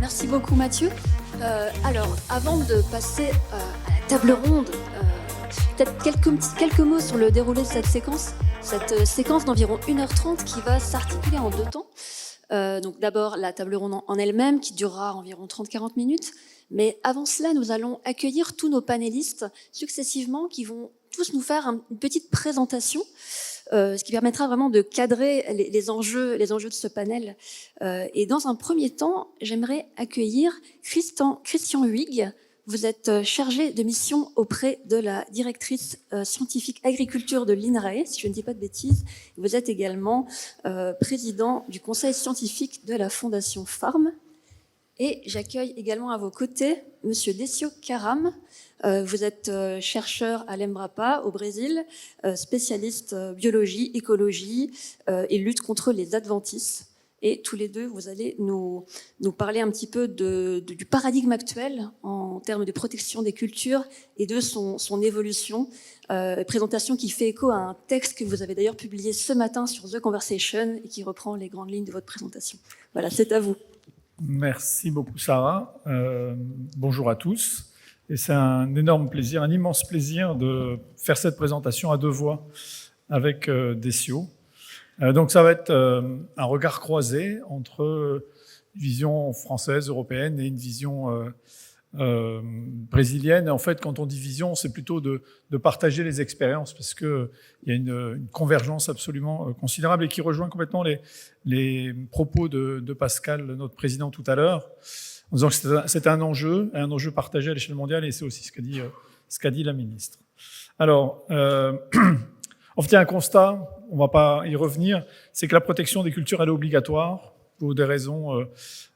Merci beaucoup Mathieu. Alors, avant de passer à la table ronde, peut-être quelques mots sur le déroulé de cette séquence d'environ 1h30 qui va s'articuler en 2 temps. Donc d'abord la table ronde en elle-même qui durera environ 30-40 minutes. Mais avant cela, nous allons accueillir tous nos panélistes successivement qui vont tous nous faire une petite présentation, ce qui permettra vraiment de cadrer les enjeux de ce panel. Et dans un premier temps, j'aimerais accueillir Christian Huyghe. Vous êtes chargé de mission auprès de la directrice scientifique agriculture de l'INRAE, si je ne dis pas de bêtises. Vous êtes également président du conseil scientifique de la Fondation Farm. Et j'accueille également à vos côtés Monsieur Décio Caram. Vous êtes chercheur à l'Embrapa au Brésil, spécialiste biologie, écologie et lutte contre les adventices. Et tous les deux, vous allez nous parler un petit peu du paradigme actuel en termes de protection des cultures et de son évolution. Présentation qui fait écho à un texte que vous avez d'ailleurs publié ce matin sur The Conversation et qui reprend les grandes lignes de votre présentation. Voilà, c'est à vous. Merci beaucoup Sarah. Bonjour à tous. Et c'est un énorme plaisir, un immense plaisir de faire cette présentation à 2 voix avec Décio. Donc ça va être un regard croisé entre une vision française, européenne et une vision brésilienne. Et en fait, quand on dit vision, c'est plutôt de partager les expériences parce que il y a une convergence absolument considérable et qui rejoint complètement les propos de Pascal, notre président, tout à l'heure, en disant que c'est un enjeu partagé à l'échelle mondiale et c'est aussi ce qu'a dit la ministre. Alors, on fait un constat, on va pas y revenir, c'est que la protection des cultures elle est obligatoire pour des raisons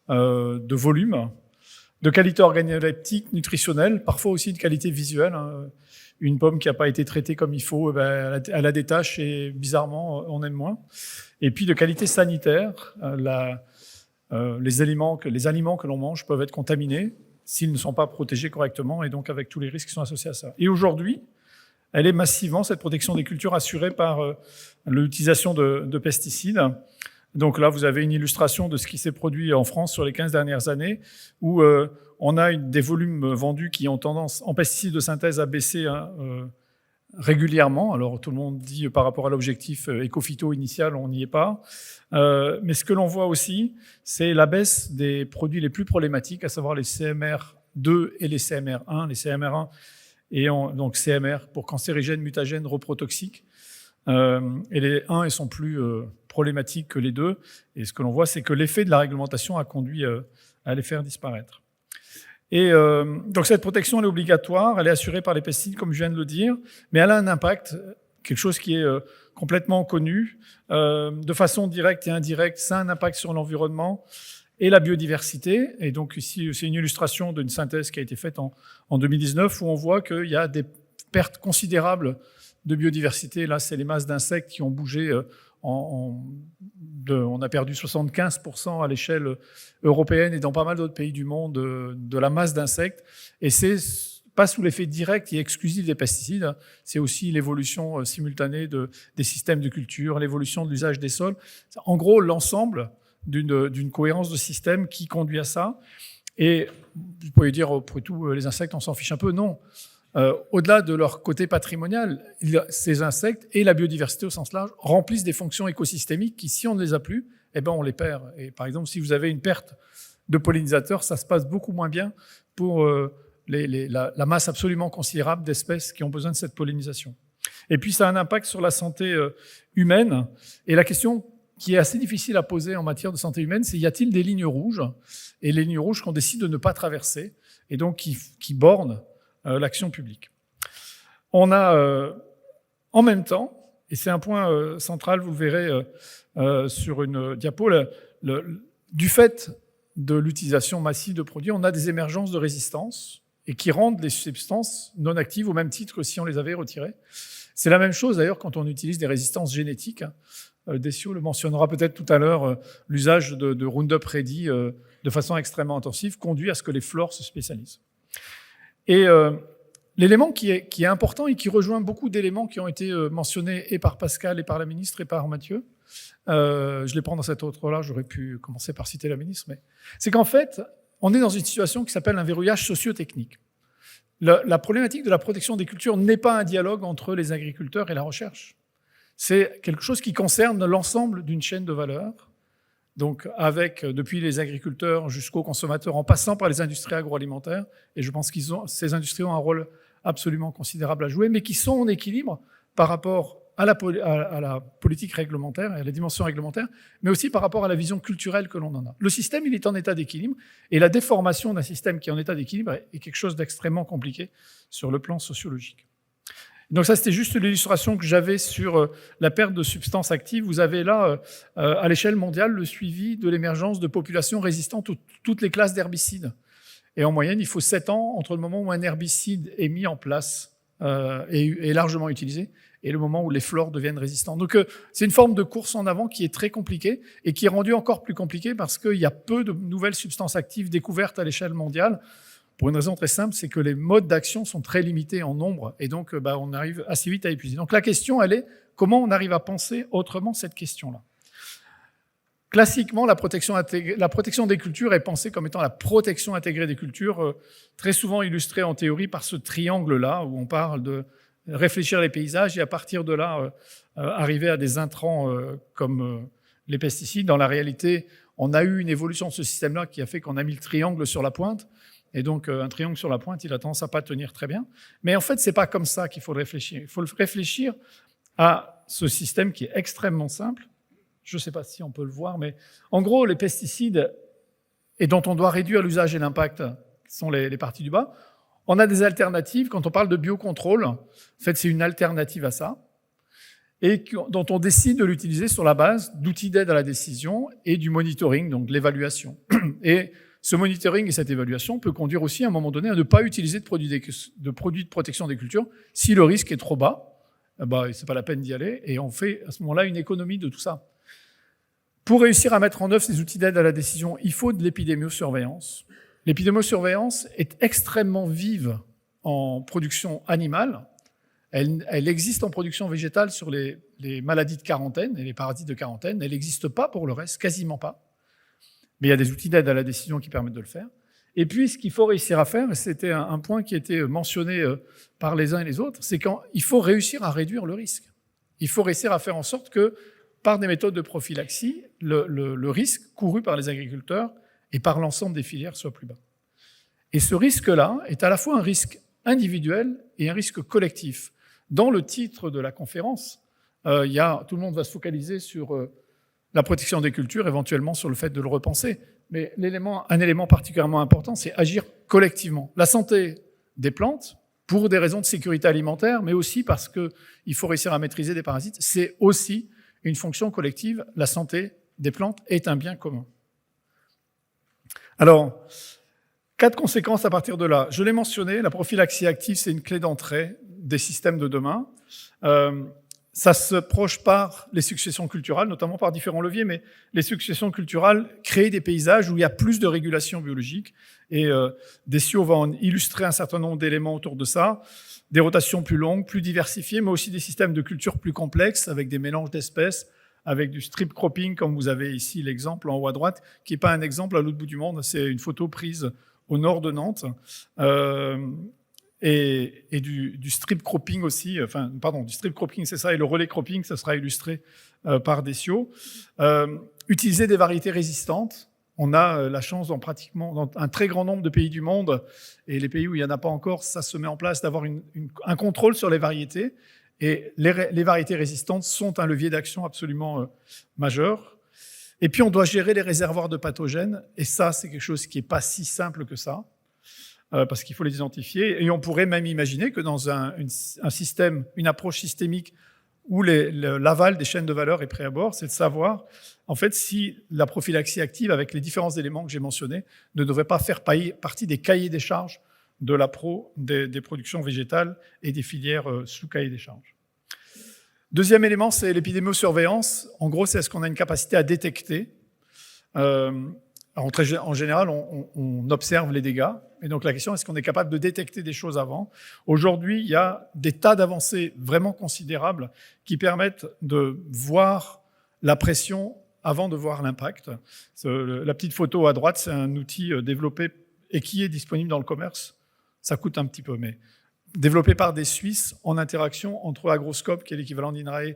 de volume, de qualité organoleptique, nutritionnelle, parfois aussi de qualité visuelle. Une pomme qui n'a pas été traitée comme il faut, elle a des taches et bizarrement, on aime moins. Et puis de qualité sanitaire, les aliments que l'on mange peuvent être contaminés s'ils ne sont pas protégés correctement et donc avec tous les risques qui sont associés à ça. Et aujourd'hui, elle est massivement, cette protection des cultures, assurée par l'utilisation de pesticides. Donc là, vous avez une illustration de ce qui s'est produit en France sur les 15 dernières années, où on a des volumes vendus qui ont tendance, en pesticides de synthèse, à baisser régulièrement. Alors tout le monde dit par rapport à l'objectif éco-phyto initial, on n'y est pas. Mais ce que l'on voit aussi, c'est la baisse des produits les plus problématiques, à savoir les CMR2 et les CMR1. Les CMR1 et donc CMR pour cancérigènes, mutagènes, reprotoxiques. Et les 1, ils sont plus problématiques que les 2. Et ce que l'on voit, c'est que l'effet de la réglementation a conduit à les faire disparaître. Et donc cette protection, elle est obligatoire, elle est assurée par les pesticides, comme je viens de le dire, mais elle a un impact, quelque chose qui est complètement connu, de façon directe et indirecte, ça a un impact sur l'environnement et la biodiversité. Et donc ici, c'est une illustration d'une synthèse qui a été faite en 2019, où on voit qu'il y a des pertes considérables de biodiversité. Là, c'est les masses d'insectes qui ont bougé. On a perdu 75% à l'échelle européenne et dans pas mal d'autres pays du monde de la masse d'insectes. Et c'est pas sous l'effet direct et exclusif des pesticides, c'est aussi l'évolution simultanée des systèmes de culture, l'évolution de l'usage des sols. En gros, l'ensemble d'une cohérence de système qui conduit à ça. Et vous pouvez dire, après tout, les insectes, on s'en fiche un peu. Non. Au-delà de leur côté patrimonial, ces insectes et la biodiversité au sens large remplissent des fonctions écosystémiques qui, si on ne les a plus, eh ben on les perd. Et par exemple, si vous avez une perte de pollinisateurs, ça se passe beaucoup moins bien pour la masse absolument considérable d'espèces qui ont besoin de cette pollinisation. Et puis, ça a un impact sur la santé humaine. Et la question qui est assez difficile à poser en matière de santé humaine, c'est y a-t-il des lignes rouges? Et les lignes rouges qu'on décide de ne pas traverser et donc qui bornent l'action publique. On a en même temps, et c'est un point central, vous le verrez sur une diapo, du fait de l'utilisation massive de produits, on a des émergences de résistance et qui rendent les substances non actives au même titre que si on les avait retirées. C'est la même chose d'ailleurs quand on utilise des résistances génétiques. Décio le mentionnera peut-être tout à l'heure, l'usage de Roundup Ready de façon extrêmement intensive conduit à ce que les flores se spécialisent. Et l'élément qui est important et qui rejoint beaucoup d'éléments qui ont été mentionnés et par Pascal et par la ministre et par Mathieu, je les prends dans cet ordre-là, j'aurais pu commencer par citer la ministre, mais c'est qu'en fait, on est dans une situation qui s'appelle un verrouillage socio-technique. La problématique de la protection des cultures n'est pas un dialogue entre les agriculteurs et la recherche. C'est quelque chose qui concerne l'ensemble d'une chaîne de valeur, donc avec depuis les agriculteurs jusqu'aux consommateurs, en passant par les industries agroalimentaires. Et je pense que ces industries ont un rôle absolument considérable à jouer, mais qui sont en équilibre par rapport à la politique réglementaire et à la dimension réglementaire, mais aussi par rapport à la vision culturelle que l'on en a. Le système, il est en état d'équilibre, et la déformation d'un système qui est en état d'équilibre est quelque chose d'extrêmement compliqué sur le plan sociologique. Donc ça, c'était juste l'illustration que j'avais sur la perte de substances actives. Vous avez là, à l'échelle mondiale, le suivi de l'émergence de populations résistantes à toutes les classes d'herbicides. Et en moyenne, il faut 7 ans entre le moment où un herbicide est mis en place et est largement utilisé et le moment où les flores deviennent résistantes. Donc c'est une forme de course en avant qui est très compliquée et qui est rendue encore plus compliquée parce qu'il y a peu de nouvelles substances actives découvertes à l'échelle mondiale. Pour une raison très simple, c'est que les modes d'action sont très limités en nombre et donc on arrive assez vite à épuiser. Donc la question, elle est comment on arrive à penser autrement cette question-là. Classiquement, la protection des cultures est pensée comme étant la protection intégrée des cultures, très souvent illustrée en théorie par ce triangle-là, où on parle de réfléchir les paysages et à partir de là, arriver à des intrants comme les pesticides. Dans la réalité, on a eu une évolution de ce système-là qui a fait qu'on a mis le triangle sur la pointe. Et donc, un triangle sur la pointe, il a tendance à pas tenir très bien. Mais en fait, c'est pas comme ça qu'il faut réfléchir. Il faut réfléchir à ce système qui est extrêmement simple. Je ne sais pas si on peut le voir, mais en gros, les pesticides, et dont on doit réduire l'usage et l'impact, qui sont les parties du bas, on a des alternatives. Quand on parle de biocontrôle, en fait, c'est une alternative à ça, et dont on décide de l'utiliser sur la base d'outils d'aide à la décision et du monitoring, donc de l'évaluation. Et ce monitoring et cette évaluation peut conduire aussi à un moment donné à ne pas utiliser de produits de protection des cultures si le risque est trop bas. C'est pas la peine d'y aller, et on fait à ce moment-là une économie de tout ça. Pour réussir à mettre en œuvre ces outils d'aide à la décision, il faut de l'épidémiosurveillance. L'épidémiosurveillance est extrêmement vive en production animale. Elle existe en production végétale sur les maladies de quarantaine et les parasites de quarantaine. Elle n'existe pas pour le reste, quasiment pas. Mais il y a des outils d'aide à la décision qui permettent de le faire. Et puis, ce qu'il faut réussir à faire, et c'était un point qui était mentionné par les uns et les autres, c'est qu'il faut réussir à réduire le risque. Il faut réussir à faire en sorte que, par des méthodes de prophylaxie, le risque couru par les agriculteurs et par l'ensemble des filières soit plus bas. Et ce risque-là est à la fois un risque individuel et un risque collectif. Dans le titre de la conférence, tout le monde va se focaliser sur la protection des cultures, éventuellement sur le fait de le repenser. Mais un élément particulièrement important, c'est agir collectivement. La santé des plantes, pour des raisons de sécurité alimentaire, mais aussi parce qu'il faut réussir à maîtriser des parasites, c'est aussi une fonction collective. La santé des plantes est un bien commun. Alors, 4 conséquences à partir de là. Je l'ai mentionné, la prophylaxie active, c'est une clé d'entrée des systèmes de demain. Ça se proche par les successions culturelles, notamment par différents leviers, mais les successions culturelles créent des paysages où il y a plus de régulation biologique. Et Desio va en illustrer un certain nombre d'éléments autour de ça. Des rotations plus longues, plus diversifiées, mais aussi des systèmes de culture plus complexes, avec des mélanges d'espèces, avec du strip cropping, comme vous avez ici l'exemple en haut à droite, qui n'est pas un exemple à l'autre bout du monde, c'est une photo prise au nord de Nantes. Et du strip cropping aussi, du strip cropping, c'est ça, et le relais cropping, ça sera illustré par Desio. Utiliser des variétés résistantes. On a la chance dans un très grand nombre de pays du monde, et les pays où il n'y en a pas encore, ça se met en place d'avoir un contrôle sur les variétés. Et les variétés résistantes sont un levier d'action absolument majeur. Et puis, on doit gérer les réservoirs de pathogènes, et ça, c'est quelque chose qui n'est pas si simple que ça. Parce qu'il faut les identifier. Et on pourrait même imaginer que dans un système, une approche systémique où l'aval des chaînes de valeur est pris à bord, c'est de savoir, en fait, si la prophylaxie active, avec les différents éléments que j'ai mentionnés, ne devrait pas faire partie des cahiers des charges de des productions végétales et des filières sous cahier des charges. Deuxième élément, c'est l'épidémiosurveillance. En gros, c'est est-ce qu'on a une capacité à détecter. En général, on observe les dégâts. Et donc, la question, est-ce qu'on est capable de détecter des choses avant? Aujourd'hui, il y a des tas d'avancées vraiment considérables qui permettent de voir la pression avant de voir l'impact. La petite photo à droite, c'est un outil développé et qui est disponible dans le commerce. Ça coûte un petit peu, mais développé par des Suisses en interaction entre Agroscope, qui est l'équivalent d'INRAE,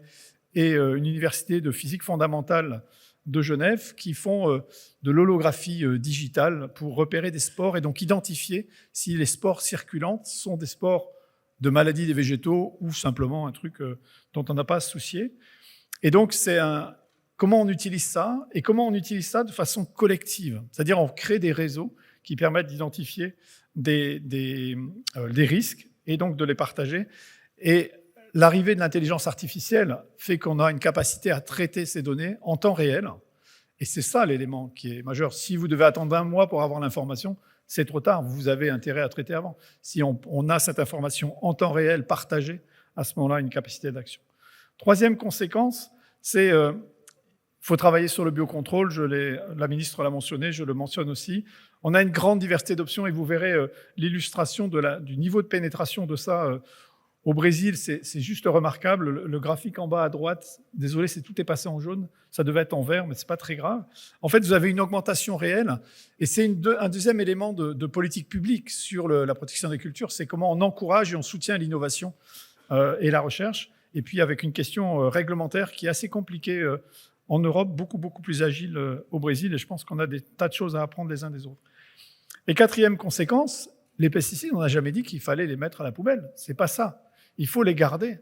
et une université de physique fondamentale de Genève, qui font de l'holographie digitale pour repérer des spores et donc identifier si les spores circulantes sont des spores de maladies des végétaux ou simplement un truc dont on n'a pas à se soucier. Et donc, comment on utilise ça et comment on utilise ça de façon collective. C'est-à-dire, on crée des réseaux qui permettent d'identifier des risques et donc de les partager. Et l'arrivée de l'intelligence artificielle fait qu'on a une capacité à traiter ces données en temps réel. Et c'est ça l'élément qui est majeur. Si vous devez attendre 1 mois pour avoir l'information, c'est trop tard. Vous avez intérêt à traiter avant. Si on a cette information en temps réel partagée, à ce moment-là, une capacité d'action. Troisième conséquence, c'est faut travailler sur le biocontrôle. La ministre l'a mentionné, je le mentionne aussi. On a une grande diversité d'options et vous verrez l'illustration du niveau de pénétration de ça. Au Brésil, c'est juste remarquable. Le graphique en bas à droite, désolé, tout est passé en jaune. Ça devait être en vert, mais c'est pas très grave. En fait, vous avez une augmentation réelle. Et c'est un deuxième élément de politique publique sur la protection des cultures. C'est comment on encourage et on soutient l'innovation et la recherche. Et puis, avec une question réglementaire qui est assez compliquée en Europe, beaucoup, beaucoup plus agile au Brésil. Et je pense qu'on a des tas de choses à apprendre les uns des autres. Et quatrième conséquence, les pesticides, on n'a jamais dit qu'il fallait les mettre à la poubelle. C'est pas ça. Il faut les garder.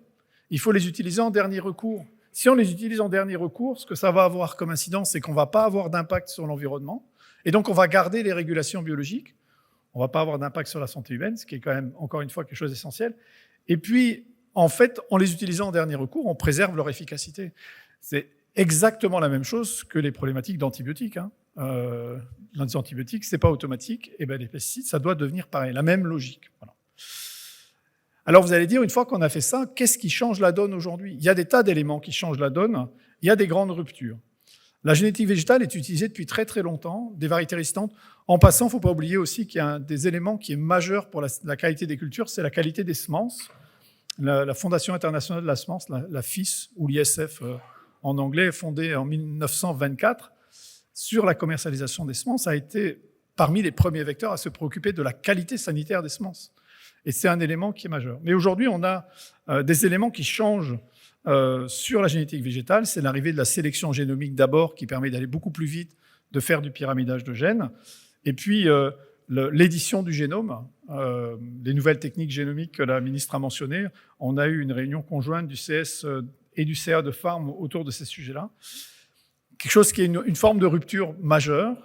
Il faut les utiliser en dernier recours. Si on les utilise en dernier recours, ce que ça va avoir comme incidence, c'est qu'on ne va pas avoir d'impact sur l'environnement. Et donc, on va garder les régulations biologiques. On ne va pas avoir d'impact sur la santé humaine, ce qui est quand même, encore une fois, quelque chose d'essentiel. Et puis, en fait, en les utilisant en dernier recours, on préserve leur efficacité. C'est exactement la même chose que les problématiques d'antibiotiques. Les antibiotiques, ce n'est pas automatique. Et bien, les pesticides, ça doit devenir pareil. La même logique. Voilà. Alors vous allez dire, une fois qu'on a fait ça, qu'est-ce qui change la donne aujourd'hui? Il y a des tas d'éléments qui changent la donne, il y a des grandes ruptures. La génétique végétale est utilisée depuis très très longtemps, des variétés résistantes. En passant, il ne faut pas oublier aussi qu'il y a un des éléments qui est majeur pour la qualité des cultures, c'est la qualité des semences. La Fondation internationale de la semence, la FIS, ou l'ISF en anglais, fondée en 1924, sur la commercialisation des semences, a été parmi les premiers vecteurs à se préoccuper de la qualité sanitaire des semences. Et c'est un élément qui est majeur. Mais aujourd'hui, on a des éléments qui changent sur la génétique végétale. C'est l'arrivée de la sélection génomique d'abord, qui permet d'aller beaucoup plus vite, de faire du pyramidage de gènes. Et puis, l'édition du génome, les nouvelles techniques génomiques que la ministre a mentionnées. On a eu une réunion conjointe du CS et du CA de Pharm autour de ces sujets-là. Quelque chose qui est une forme de rupture majeure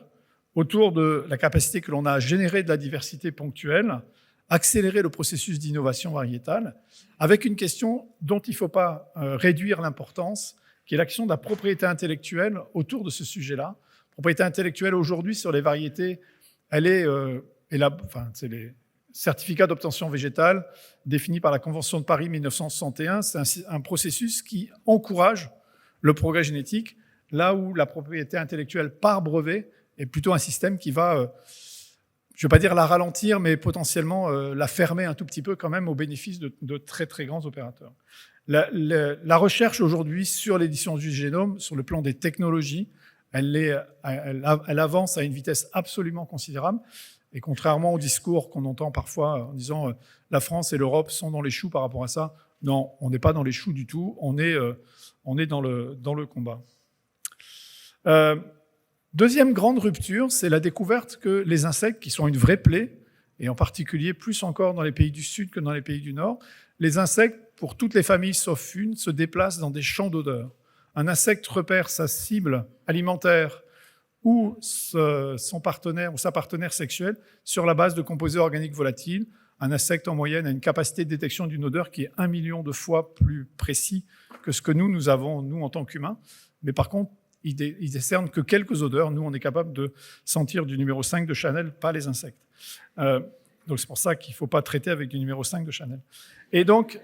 autour de la capacité que l'on a à générer de la diversité ponctuelle, accélérer le processus d'innovation variétale, avec une question dont il ne faut pas réduire l'importance, qui est la question de la propriété intellectuelle autour de ce sujet-là. Propriété intellectuelle aujourd'hui sur les variétés, c'est les certificats d'obtention végétale définis par la Convention de Paris 1961. C'est un processus qui encourage le progrès génétique, là où la propriété intellectuelle par brevet est plutôt un système qui va... je ne vais pas dire la ralentir, mais potentiellement la fermer un tout petit peu quand même au bénéfice de très très grands opérateurs. La recherche aujourd'hui sur l'édition du génome, sur le plan des technologies, elle avance à une vitesse absolument considérable. Et contrairement au discours qu'on entend parfois en disant la France et l'Europe sont dans les choux par rapport à ça, non, on n'est pas dans les choux du tout, on est dans le combat. Deuxième grande rupture, c'est la découverte que les insectes, qui sont une vraie plaie, et en particulier plus encore dans les pays du Sud que dans les pays du Nord, les insectes, pour toutes les familles sauf une, se déplacent dans des champs d'odeurs. Un insecte repère sa cible alimentaire ou son partenaire ou sa partenaire sexuelle sur la base de composés organiques volatiles. Un insecte, en moyenne, a une capacité de détection d'une odeur qui est 1 million de fois plus précis que ce que nous avons, nous, en tant qu'humains. Mais par contre, ils décernent que quelques odeurs. Nous, on est capable de sentir du numéro 5 de Chanel, pas les insectes. Donc c'est pour ça qu'il ne faut pas traiter avec du numéro 5 de Chanel. Et donc,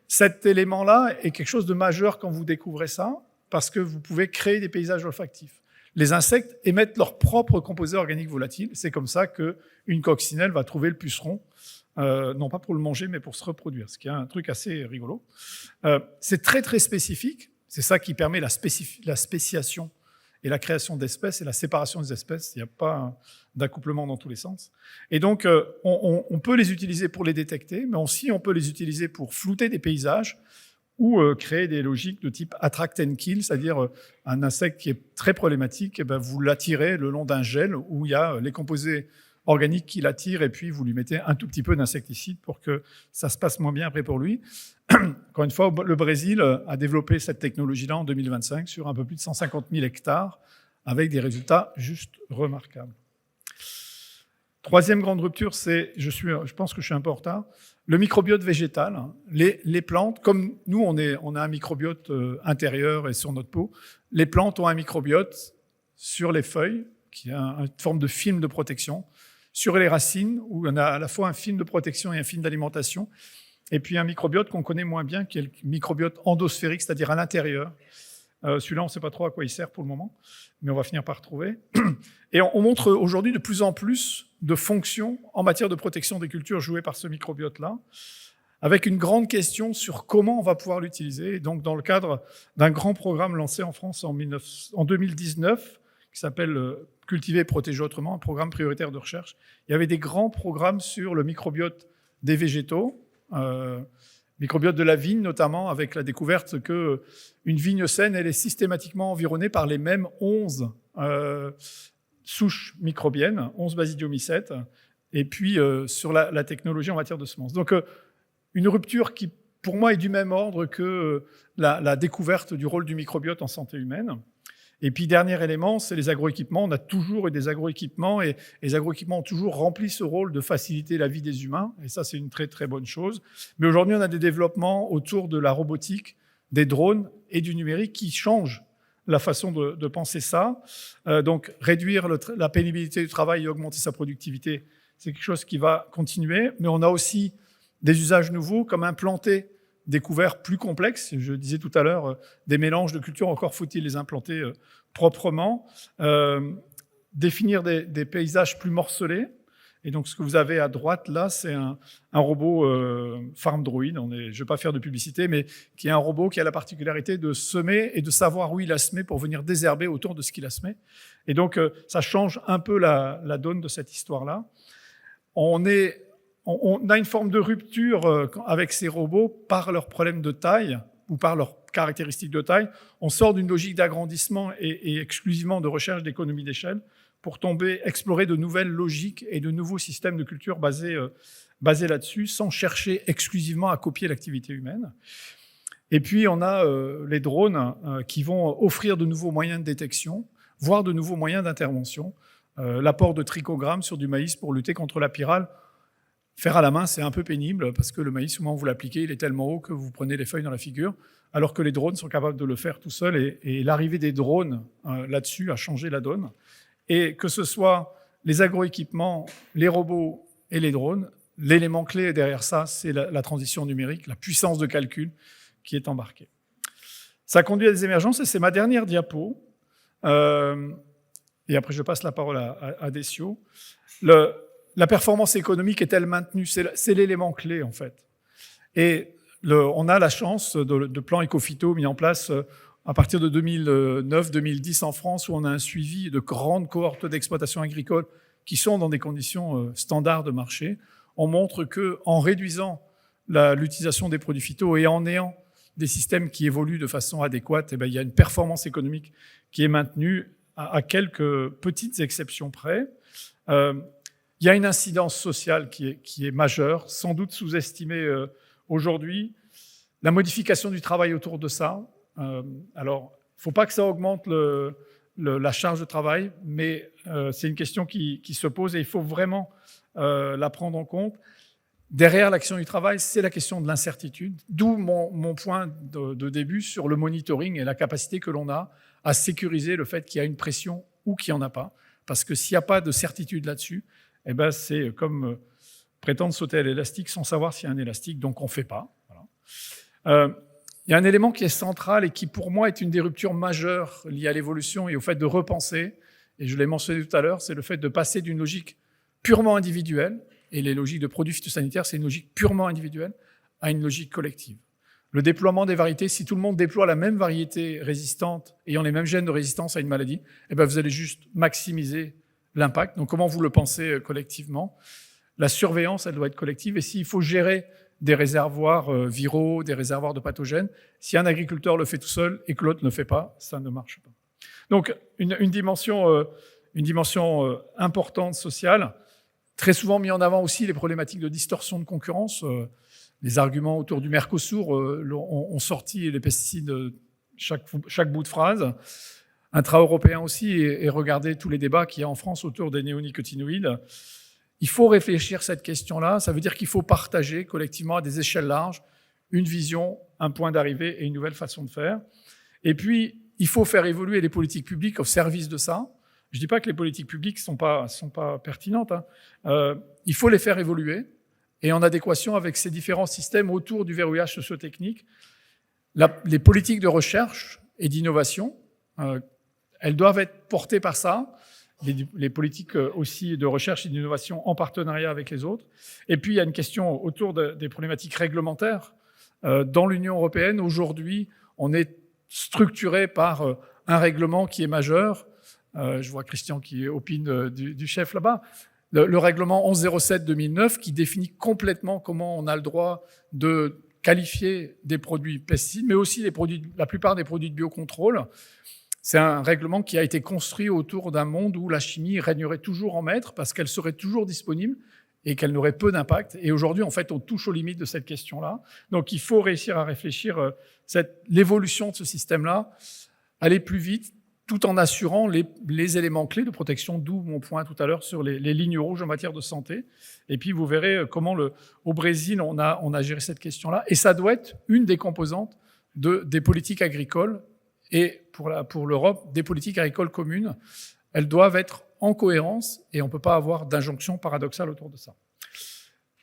cet élément-là est quelque chose de majeur quand vous découvrez ça, parce que vous pouvez créer des paysages olfactifs. Les insectes émettent leurs propres composés organiques volatiles. C'est comme ça qu'une coccinelle va trouver le puceron, non pas pour le manger, mais pour se reproduire, ce qui est un truc assez rigolo. C'est très, très spécifique. C'est ça qui permet la spéciation et la création d'espèces et la séparation des espèces. Il n'y a pas d'accouplement dans tous les sens. Et donc, on peut les utiliser pour les détecter, mais aussi on peut les utiliser pour flouter des paysages ou créer des logiques de type attract and kill, c'est-à-dire un insecte qui est très problématique, et ben vous l'attirez le long d'un gel où il y a les composés organiques qui l'attirent et puis vous lui mettez un tout petit peu d'insecticide pour que ça se passe moins bien après pour lui. Encore une fois, le Brésil a développé cette technologie-là en 2025 sur un peu plus de 150 000 hectares avec des résultats juste remarquables. Troisième grande rupture, c'est, je pense que je suis un peu en retard, le microbiote végétal. Les plantes, comme nous, on a un microbiote intérieur et sur notre peau, les plantes ont un microbiote sur les feuilles, qui a une forme de film de protection, sur les racines, où on a à la fois un film de protection et un film d'alimentation, et puis un microbiote qu'on connaît moins bien, qui est le microbiote endosphérique, c'est-à-dire à l'intérieur. Celui-là, on ne sait pas trop à quoi il sert pour le moment, mais on va finir par retrouver. Et on montre aujourd'hui de plus en plus de fonctions en matière de protection des cultures jouées par ce microbiote-là, avec une grande question sur comment on va pouvoir l'utiliser. Et donc, dans le cadre d'un grand programme lancé en France en 2019, qui s'appelle Cultiver et protéger autrement, un programme prioritaire de recherche, il y avait des grands programmes sur le microbiote des végétaux, microbiote de la vigne notamment, avec la découverte qu'une vigne saine, elle est systématiquement environnée par les mêmes 11 souches microbiennes, 11 basidiomycètes, et puis sur la technologie en matière de semences. Donc une rupture qui, pour moi, est du même ordre que la découverte du rôle du microbiote en santé humaine. Et puis, dernier élément, c'est les agroéquipements. On a toujours eu des agroéquipements et les agroéquipements ont toujours rempli ce rôle de faciliter la vie des humains. Et ça, c'est une très, très bonne chose. Mais aujourd'hui, on a des développements autour de la robotique, des drones et du numérique qui changent la façon de penser ça. Donc, réduire la pénibilité du travail et augmenter sa productivité, c'est quelque chose qui va continuer. Mais on a aussi des usages nouveaux comme implanter des couverts plus complexes. Je disais tout à l'heure, des mélanges de cultures, encore faut-il les implanter proprement. Définir des paysages plus morcelés. Et donc, ce que vous avez à droite, là, c'est un robot Farm Droid. Je ne vais pas faire de publicité, mais qui est un robot qui a la particularité de semer et de savoir où il a semé pour venir désherber autour de ce qu'il a semé. Et donc, ça change un peu la donne de cette histoire-là. On a une forme de rupture avec ces robots par leurs problèmes de taille ou par leurs caractéristiques de taille. On sort d'une logique d'agrandissement et exclusivement de recherche d'économie d'échelle pour explorer de nouvelles logiques et de nouveaux systèmes de culture basés là-dessus, sans chercher exclusivement à copier l'activité humaine. Et puis, on a les drones qui vont offrir de nouveaux moyens de détection, voire de nouveaux moyens d'intervention. L'apport de trichogrammes sur du maïs pour lutter contre la pyrale. Faire à la main, c'est un peu pénible parce que le maïs, au moment où vous l'appliquez, il est tellement haut que vous prenez les feuilles dans la figure, alors que les drones sont capables de le faire tout seuls. Et l'arrivée des drones là-dessus a changé la donne. Et que ce soit les agroéquipements, les robots et les drones, l'élément clé derrière ça, c'est la transition numérique, la puissance de calcul qui est embarquée. Ça conduit à des émergences et c'est ma dernière diapo. Et après, je passe la parole à Décio. La performance économique est-elle maintenue? C'est l'élément clé, en fait. Et on a la chance de plans éco-phyto mis en place à partir de 2009-2010 en France, où on a un suivi de grandes cohortes d'exploitation agricole qui sont dans des conditions standards de marché. On montre qu'en réduisant l'utilisation des produits phyto et en ayant des systèmes qui évoluent de façon adéquate, il y a une performance économique qui est maintenue à quelques petites exceptions près. Il y a une incidence sociale qui est majeure, sans doute sous-estimée aujourd'hui. La modification du travail autour de ça. Alors, il ne faut pas que ça augmente la charge de travail, mais c'est une question qui se pose et il faut vraiment la prendre en compte. Derrière l'action du travail, c'est la question de l'incertitude, d'où mon point de début sur le monitoring et la capacité que l'on a à sécuriser le fait qu'il y a une pression ou qu'il n'y en a pas. Parce que s'il n'y a pas de certitude là-dessus, c'est comme prétendre sauter à l'élastique sans savoir s'il y a un élastique, donc on ne fait pas. Voilà. Il y a un élément qui est central et qui, pour moi, est une des ruptures majeures liées à l'évolution et au fait de repenser, et je l'ai mentionné tout à l'heure, c'est le fait de passer d'une logique purement individuelle, et les logiques de produits phytosanitaires, c'est une logique purement individuelle, à une logique collective. Le déploiement des variétés, si tout le monde déploie la même variété résistante, ayant les mêmes gènes de résistance à une maladie, eh ben vous allez juste maximiser l'impact. Donc comment vous le pensez collectivement? La surveillance, elle doit être collective. Et s'il faut gérer des réservoirs viraux, des réservoirs de pathogènes, si un agriculteur le fait tout seul et que l'autre ne le fait pas, ça ne marche pas. Donc une dimension importante sociale, très souvent mis en avant aussi les problématiques de distorsion de concurrence. Les arguments autour du Mercosur ont sorti les pesticides chaque bout de phrase. Intra-européen aussi, et regardez tous les débats qu'il y a en France autour des néonicotinoïdes. Il faut réfléchir cette question-là. Ça veut dire qu'il faut partager collectivement à des échelles larges une vision, un point d'arrivée et une nouvelle façon de faire. Et puis, il faut faire évoluer les politiques publiques au service de ça. Je ne dis pas que les politiques publiques sont pas pertinentes. Il faut les faire évoluer et en adéquation avec ces différents systèmes autour du verrouillage socio-technique. Les politiques de recherche et d'innovation, elles doivent être portées par ça. Les politiques aussi de recherche et d'innovation en partenariat avec les autres. Et puis, il y a une question autour des problématiques réglementaires. Dans l'Union européenne, aujourd'hui, on est structuré par un règlement qui est majeur. Je vois Christian qui opine du chef là-bas. Le règlement 1107-2009 qui définit complètement comment on a le droit de qualifier des produits pesticides, mais aussi la plupart des produits de biocontrôle. C'est un règlement qui a été construit autour d'un monde où la chimie régnerait toujours en maître parce qu'elle serait toujours disponible et qu'elle n'aurait peu d'impact. Et aujourd'hui, en fait, on touche aux limites de cette question-là. Donc, il faut réussir à réfléchir l'évolution de ce système-là, aller plus vite, tout en assurant les éléments clés de protection, d'où mon point tout à l'heure sur les lignes rouges en matière de santé. Et puis, vous verrez comment au Brésil, on a géré cette question-là. Et ça doit être une des composantes des politiques agricoles et pour l'Europe, des politiques agricoles communes. Elles doivent être en cohérence et on ne peut pas avoir d'injonction paradoxale autour de ça.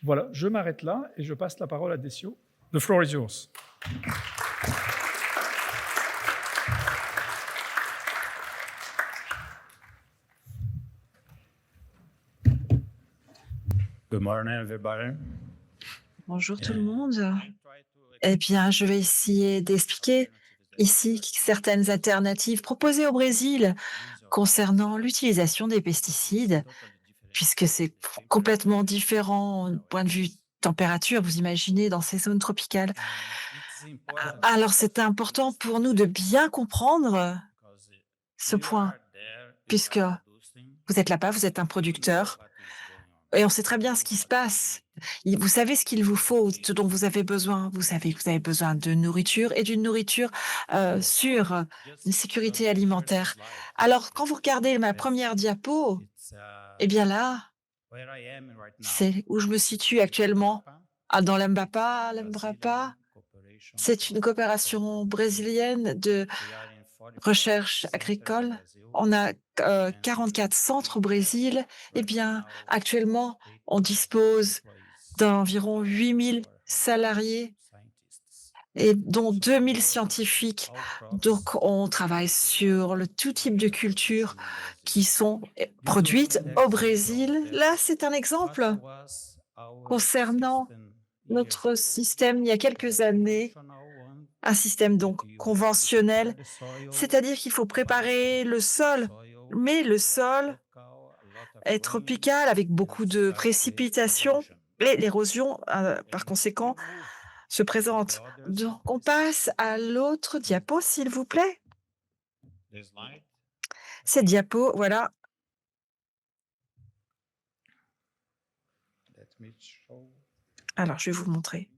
Voilà, je m'arrête là et je passe la parole à Decio. The floor is yours. Good morning, everybody. Bonjour tout le monde. Eh bien, je vais essayer d'expliquer ici certaines alternatives proposées au Brésil concernant l'utilisation des pesticides, puisque c'est complètement différent du point de vue température, vous imaginez, dans ces zones tropicales. Alors, c'est important pour nous de bien comprendre ce point, puisque vous êtes là-bas, vous êtes un producteur, et on sait très bien ce qui se passe. Vous savez ce qu'il vous faut, ce dont vous avez besoin. Vous savez que vous avez besoin de nourriture et d'une nourriture sûre, une sécurité alimentaire. Alors, quand vous regardez ma première diapo, eh bien là, c'est où je me situe actuellement. Dans l'Embrapa. C'est une coopération brésilienne de recherche agricole. On a 44 centres au Brésil. Eh bien, actuellement, on dispose d'environ 8000 salariés et dont 2000 scientifiques. Donc, on travaille sur tout type de cultures qui sont produites au Brésil. Là, c'est un exemple concernant notre système il y a quelques années. Un système donc conventionnel, c'est-à-dire qu'il faut préparer le sol, mais le sol est tropical avec beaucoup de précipitations et l'érosion, par conséquent, se présente. Donc, on passe à l'autre diapo, s'il vous plaît. Cette diapo, voilà. Alors, je vais vous montrer.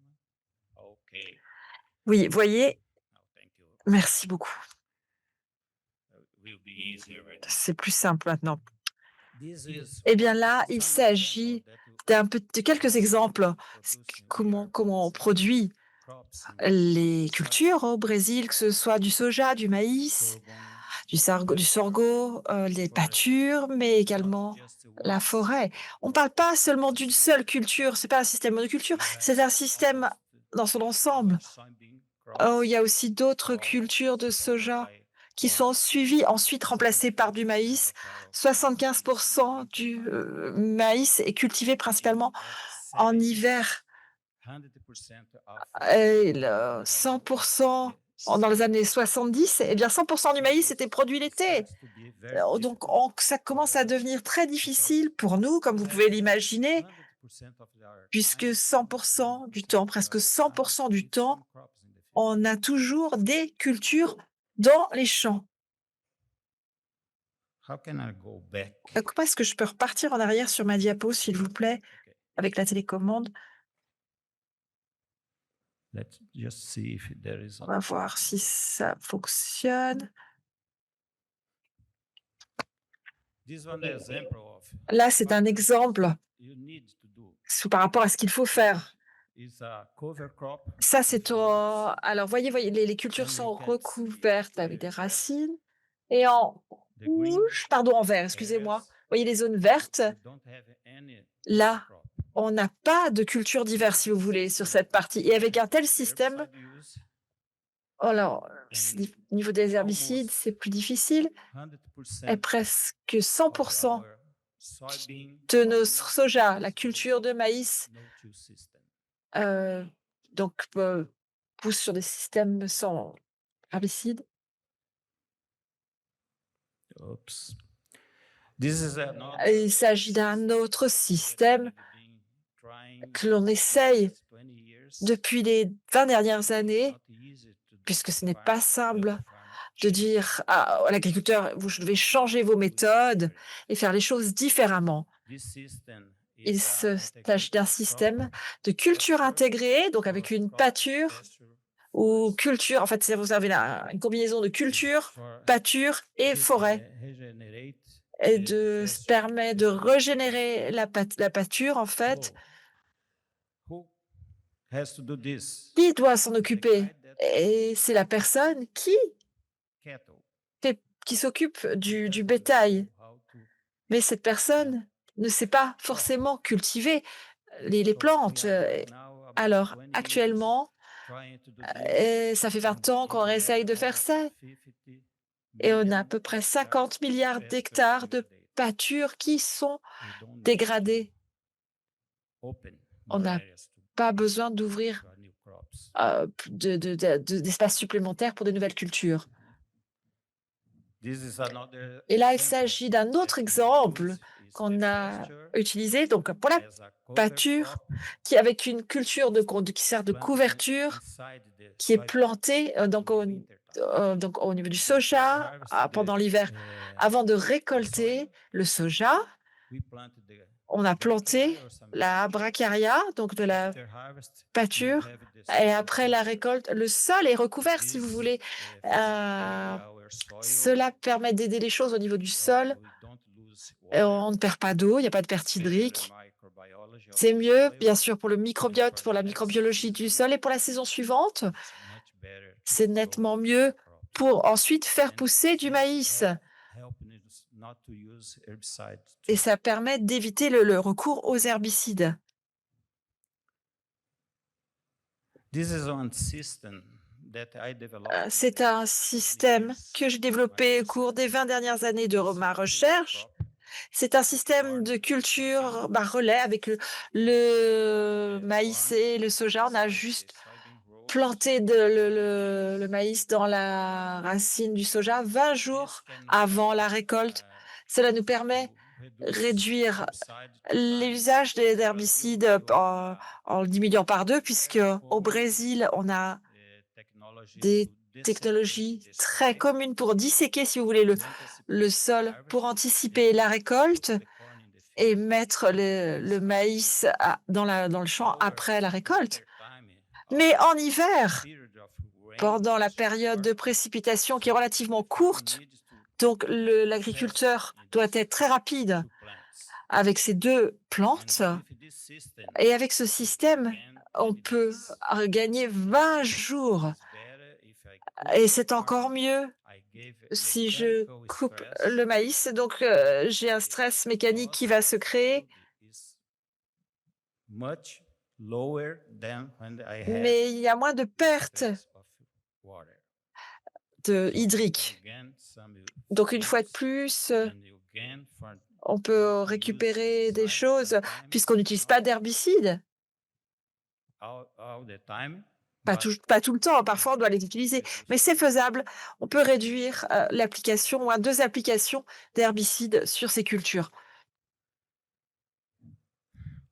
Oui, voyez, merci beaucoup. C'est plus simple maintenant. Eh bien là, il s'agit de quelques exemples. Comment on produit les cultures au Brésil, que ce soit du soja, du maïs, du sorgho, les pâtures, mais également la forêt. On ne parle pas seulement d'une seule culture, ce n'est pas un système monoculture, c'est un système dans son ensemble. Oh, il y a aussi d'autres cultures de soja qui sont suivies, ensuite remplacées par du maïs. 75% du maïs est cultivé principalement en hiver. Et 100% dans les années 70, eh bien 100% du maïs était produit l'été. Donc ça commence à devenir très difficile pour nous, comme vous pouvez l'imaginer, puisque 100% du temps, presque 100% du temps, on a toujours des cultures dans les champs. Comment est-ce que je peux repartir en arrière sur ma diapo, s'il vous plaît, avec la télécommande? On va voir si ça fonctionne. Là, c'est un exemple par rapport à ce qu'il faut faire. Ça, c'est alors, voyez, les cultures sont recouvertes avec des racines et en rouge, pardon, en vert, excusez-moi. Voyez les zones vertes? Là, on n'a pas de culture diverse, si vous voulez, sur cette partie. Et avec un tel système, alors, au niveau des herbicides, c'est plus difficile. Et presque 100% de nos soja, la culture de maïs, euh, pousse sur des systèmes sans herbicides. Il s'agit d'un autre système que l'on essaye depuis les 20 dernières années, puisque ce n'est pas simple de dire à l'agriculteur, vous devez changer vos méthodes et faire les choses différemment. Il s'agit d'un système de culture intégrée, donc avec une pâture ou culture, en fait, vous avez une combinaison de culture, pâture et forêt. Et permet de régénérer la pâture, en fait. Qui doit s'en occuper? Et c'est la personne qui s'occupe du bétail. Mais cette personne ne sait pas forcément cultiver les plantes. Alors, actuellement, ça fait 20 ans qu'on essaye de faire ça. Et on a à peu près 50 milliards d'hectares de pâture qui sont dégradés. On n'a pas besoin d'ouvrir d'espace supplémentaire pour de nouvelles cultures. Et là, il s'agit d'un autre exemple qu'on a utilisé donc pour la pâture, qui avec une culture qui sert de couverture, qui est plantée donc au niveau du soja pendant l'hiver. Avant de récolter le soja, on a planté la bracharia, donc de la pâture, et après la récolte, le sol est recouvert, si vous voulez. Cela permet d'aider les choses au niveau du sol. On ne perd pas d'eau, il n'y a pas de perte hydrique. C'est mieux, bien sûr, pour le microbiote, pour la microbiologie du sol et pour la saison suivante. C'est nettement mieux pour ensuite faire pousser du maïs. Et ça permet d'éviter le recours aux herbicides. C'est un système que j'ai développé au cours des 20 dernières années de ma recherche. C'est un système de culture relais avec le maïs et le soja. On a juste planté le maïs dans la racine du soja 20 jours avant la récolte. Cela nous permet de réduire l'usage des herbicides en le diminuant par 2, puisque au Brésil, on a des technologies très communes pour disséquer, si vous voulez, le sol pour anticiper la récolte et mettre le maïs dans le champ après la récolte. Mais en hiver, pendant la période de précipitation qui est relativement courte, donc l'agriculteur doit être très rapide avec ces 2 plantes. Et avec ce système, on peut gagner 20 jours. Et c'est encore mieux si je coupe le maïs. Donc, j'ai un stress mécanique qui va se créer. Mais il y a moins de pertes hydriques. Donc, une fois de plus, on peut récupérer des choses puisqu'on n'utilise pas d'herbicides. all the time, Pas tout le temps, parfois on doit les utiliser, mais c'est faisable. On peut réduire l'application à 2 applications d'herbicides sur ces cultures.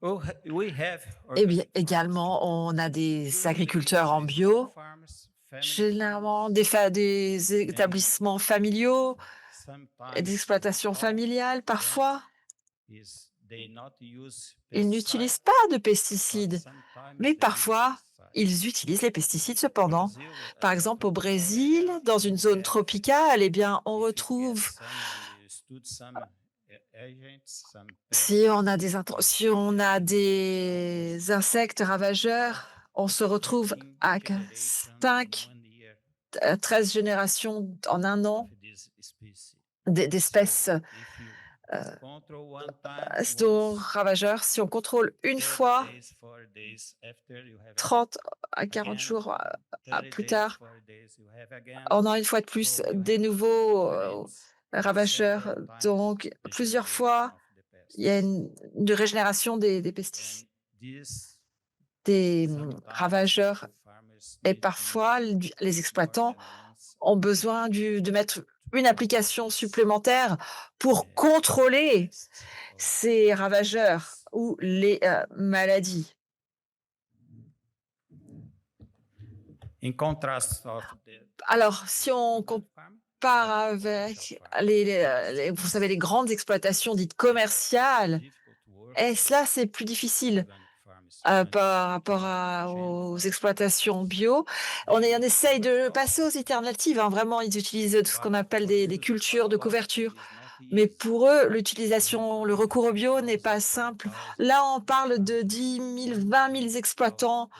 we have Et bien également, on a des agriculteurs en bio, généralement des établissements familiaux et des exploitations familiales. Parfois, ils n'utilisent pas de pesticides, mais parfois, ils utilisent les pesticides cependant. Par exemple, au Brésil, dans une zone tropicale, eh bien, on retrouve, si on a des insectes ravageurs, on se retrouve à 5, 13 générations en un an d'espèces ravageurs. Si on contrôle une fois, 30 à 40 jours plus tard, on a une fois de plus des nouveaux ravageurs. Donc, plusieurs fois, il y a une régénération des pesticides, des ravageurs. Et parfois, les exploitants ont besoin de mettre une application supplémentaire pour contrôler ces ravageurs ou les maladies. In contrast Alors, si on compare avec vous savez, les grandes exploitations dites commerciales, et cela, c'est plus difficile par rapport aux exploitations bio. On essaye de passer aux alternatives, hein. Vraiment, ils utilisent ce qu'on appelle des cultures de couverture. Mais pour eux, le recours au bio n'est pas simple. Là, on parle de 10 000, 20 000 exploitants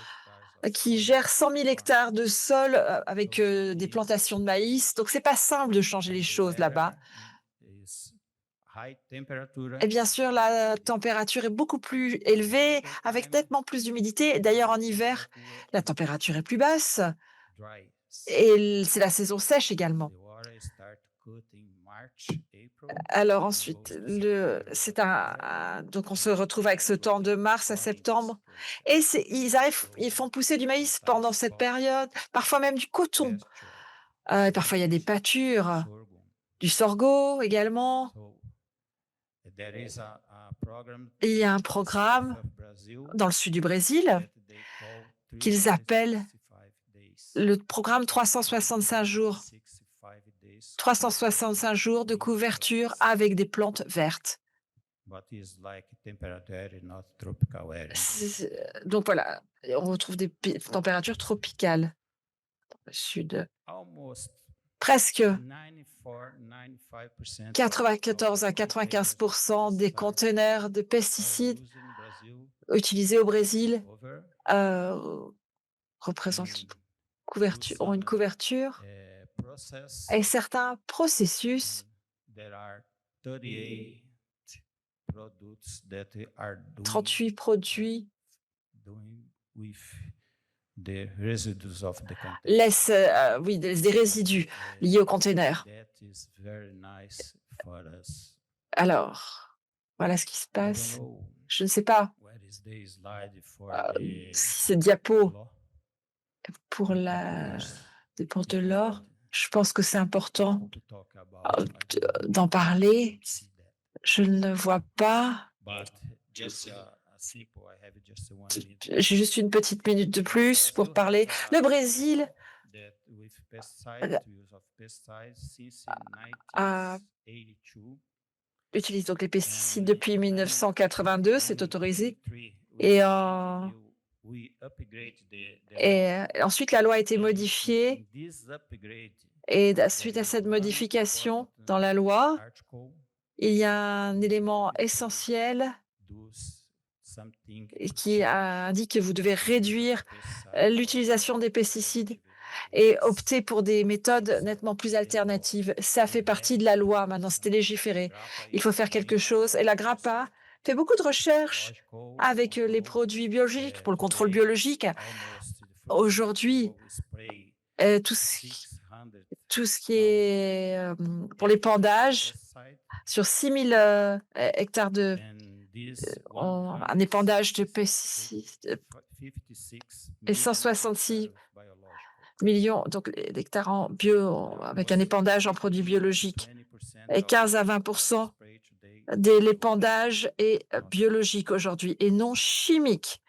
qui gèrent 100 000 hectares de sol avec des plantations de maïs. Donc, c'est pas simple de changer les choses là-bas. Et bien sûr, la température est beaucoup plus élevée, avec nettement plus d'humidité. D'ailleurs, en hiver, la température est plus basse et c'est la saison sèche également. Alors ensuite, donc on se retrouve avec ce temps de mars à septembre et ils font pousser du maïs pendant cette période, parfois même du coton. Parfois, il y a des pâtures, du sorgho également. Il y a un programme dans le sud du Brésil qu'ils appellent le programme 365 jours. 365 jours de couverture avec des plantes vertes. Donc voilà, on retrouve des températures tropicales dans le sud. Presque 94 à 95% des conteneurs de pesticides utilisés au Brésil ont une couverture et certains processus 38 produits laissent des résidus liés au conteneur. Alors, voilà ce qui se passe. Je ne sais pas si ces diapos pour la dépense de l'or, je pense que c'est important d'en parler. Je ne vois pas. J'ai juste une petite minute de plus pour parler. Le Brésil utilise donc les pesticides depuis 1982, c'est autorisé. Et ensuite, la loi a été modifiée. Et suite à cette modification dans la loi, il y a un élément essentiel qui indique que vous devez réduire l'utilisation des pesticides et opter pour des méthodes nettement plus alternatives. Ça fait partie de la loi maintenant, c'était légiféré. Il faut faire quelque chose. Et la GRAPPA fait beaucoup de recherches avec les produits biologiques pour le contrôle biologique. Aujourd'hui, tout ce qui est pour l'épandage, sur 6 000 hectares de un épandage de pesticides et 166 millions donc, d'hectares en bio, avec un épandage en produits biologiques. Et 15 à 20% de l'épandage est biologique aujourd'hui et non chimique.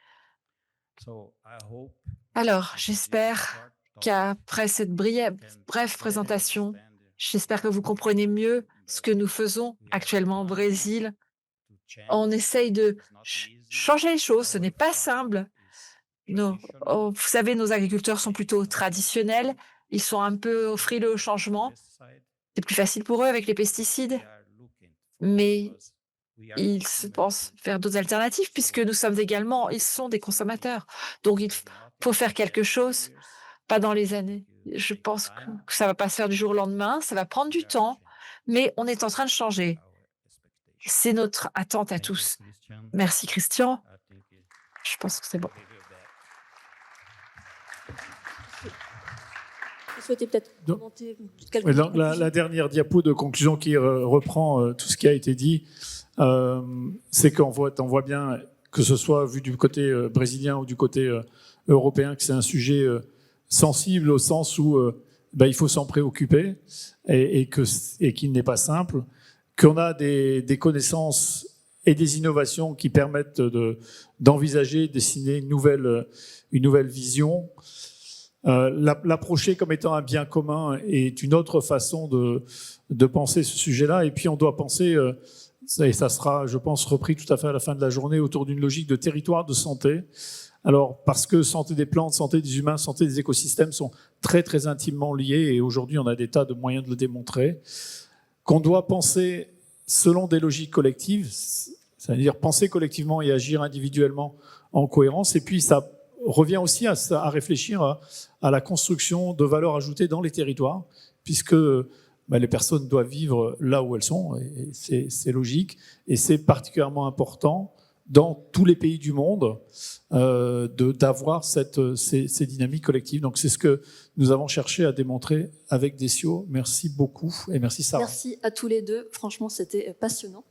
Alors, j'espère qu'après cette brève présentation, j'espère que vous comprenez mieux ce que nous faisons actuellement au Brésil. On essaye de changer les choses, ce n'est pas simple. Vous savez, nos agriculteurs sont plutôt traditionnels, ils sont un peu frileux au changement. C'est plus facile pour eux avec les pesticides, mais ils se pensent faire d'autres alternatives puisque ils sont des consommateurs. Donc il faut faire quelque chose, pas dans les années. Je pense que ça va pas se faire du jour au lendemain, ça va prendre du temps, mais on est en train de changer. C'est notre attente à tous. Merci Christian. Je pense que c'est bon. Vous souhaitez peut-être Donc, commenter quelque Ouais, chose? donc la dernière diapo de conclusion qui reprend tout ce qui a été dit, c'est qu'on voit bien, que ce soit vu du côté brésilien ou du côté européen, que c'est un sujet sensible au sens où il faut s'en préoccuper et qu'il n'est pas simple, qu'on a des connaissances et des innovations qui permettent d'envisager, de dessiner une nouvelle vision. L'approcher comme étant un bien commun est une autre façon de penser ce sujet-là. Et puis on doit penser, et ça sera, je pense, repris tout à fait à la fin de la journée, autour d'une logique de territoire de santé. Alors, parce que santé des plantes, santé des humains, santé des écosystèmes sont très, très intimement liés, et aujourd'hui, on a des tas de moyens de le démontrer, qu'on doit penser selon des logiques collectives, c'est-à-dire penser collectivement et agir individuellement en cohérence, et puis ça revient aussi à réfléchir à la construction de valeur ajoutée dans les territoires, puisque les personnes doivent vivre là où elles sont, et c'est logique, et c'est particulièrement important dans tous les pays du monde d'avoir ces dynamiques collectives. Donc c'est ce que nous avons cherché à démontrer avec Decio. Merci beaucoup et merci Sarah. Merci à tous les deux, franchement c'était passionnant.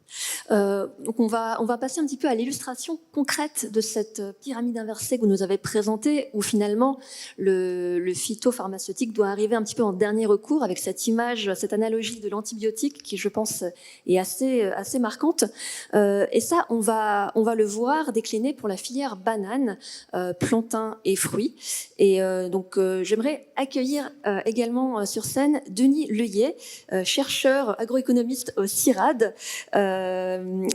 Donc on va passer un petit peu à l'illustration concrète de cette pyramide inversée que vous nous avez présentée, où finalement le phytopharmaceutique doit arriver un petit peu en dernier recours, avec cette image, cette analogie de l'antibiotique qui, je pense, est assez marquante. Et ça, on va le voir décliné pour la filière banane, plantain et fruits. Et donc j'aimerais accueillir également sur scène Denis Leuillet, chercheur agroéconomiste au CIRAD,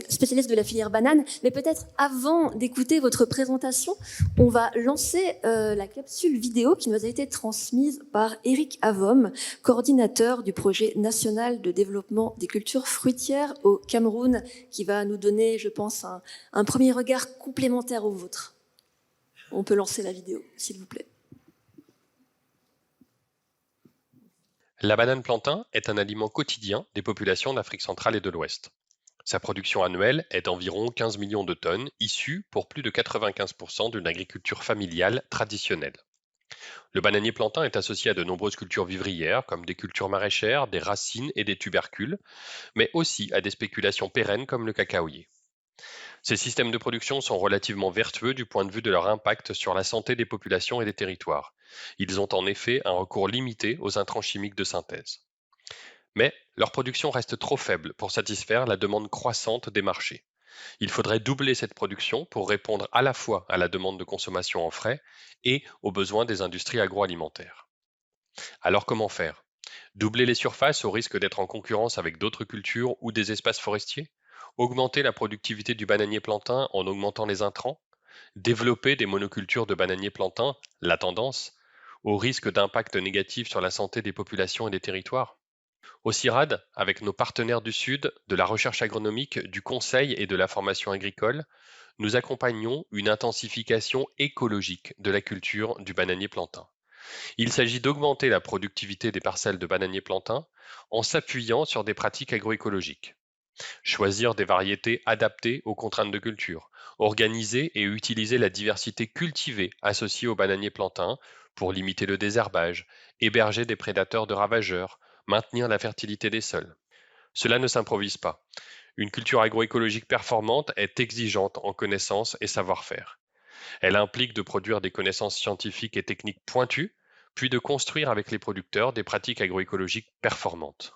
spécialiste de la filière banane. Mais peut-être avant d'écouter votre présentation, on va lancer la capsule vidéo qui nous a été transmise par Eric Avom, coordinateur du projet national de développement des cultures fruitières au Cameroun, qui va nous donner, je pense, un premier regard complémentaire au vôtre. On peut lancer la vidéo, s'il vous plaît. La banane plantain est un aliment quotidien des populations d'Afrique centrale et de l'Ouest. Sa production annuelle est d'environ 15 millions de tonnes, issues pour plus de 95% d'une agriculture familiale traditionnelle. Le bananier plantain est associé à de nombreuses cultures vivrières, comme des cultures maraîchères, des racines et des tubercules, mais aussi à des spéculations pérennes comme le cacaoyer. Ces systèmes de production sont relativement vertueux du point de vue de leur impact sur la santé des populations et des territoires. Ils ont en effet un recours limité aux intrants chimiques de synthèse. Mais leur production reste trop faible pour satisfaire la demande croissante des marchés. Il faudrait doubler cette production pour répondre à la fois à la demande de consommation en frais et aux besoins des industries agroalimentaires. Alors comment faire ? Doubler les surfaces au risque d'être en concurrence avec d'autres cultures ou des espaces forestiers ? Augmenter la productivité du bananier plantain en augmentant les intrants ? Développer des monocultures de bananier plantain, la tendance, au risque d'impact négatif sur la santé des populations et des territoires ? Au CIRAD, avec nos partenaires du Sud, de la recherche agronomique, du conseil et de la formation agricole, nous accompagnons une intensification écologique de la culture du bananier plantain. Il s'agit d'augmenter la productivité des parcelles de bananier plantain en s'appuyant sur des pratiques agroécologiques. Choisir des variétés adaptées aux contraintes de culture, organiser et utiliser la diversité cultivée associée au bananier plantain pour limiter le désherbage, héberger des prédateurs de ravageurs, maintenir la fertilité des sols. Cela ne s'improvise pas. Une culture agroécologique performante est exigeante en connaissances et savoir-faire. Elle implique de produire des connaissances scientifiques et techniques pointues, puis de construire avec les producteurs des pratiques agroécologiques performantes.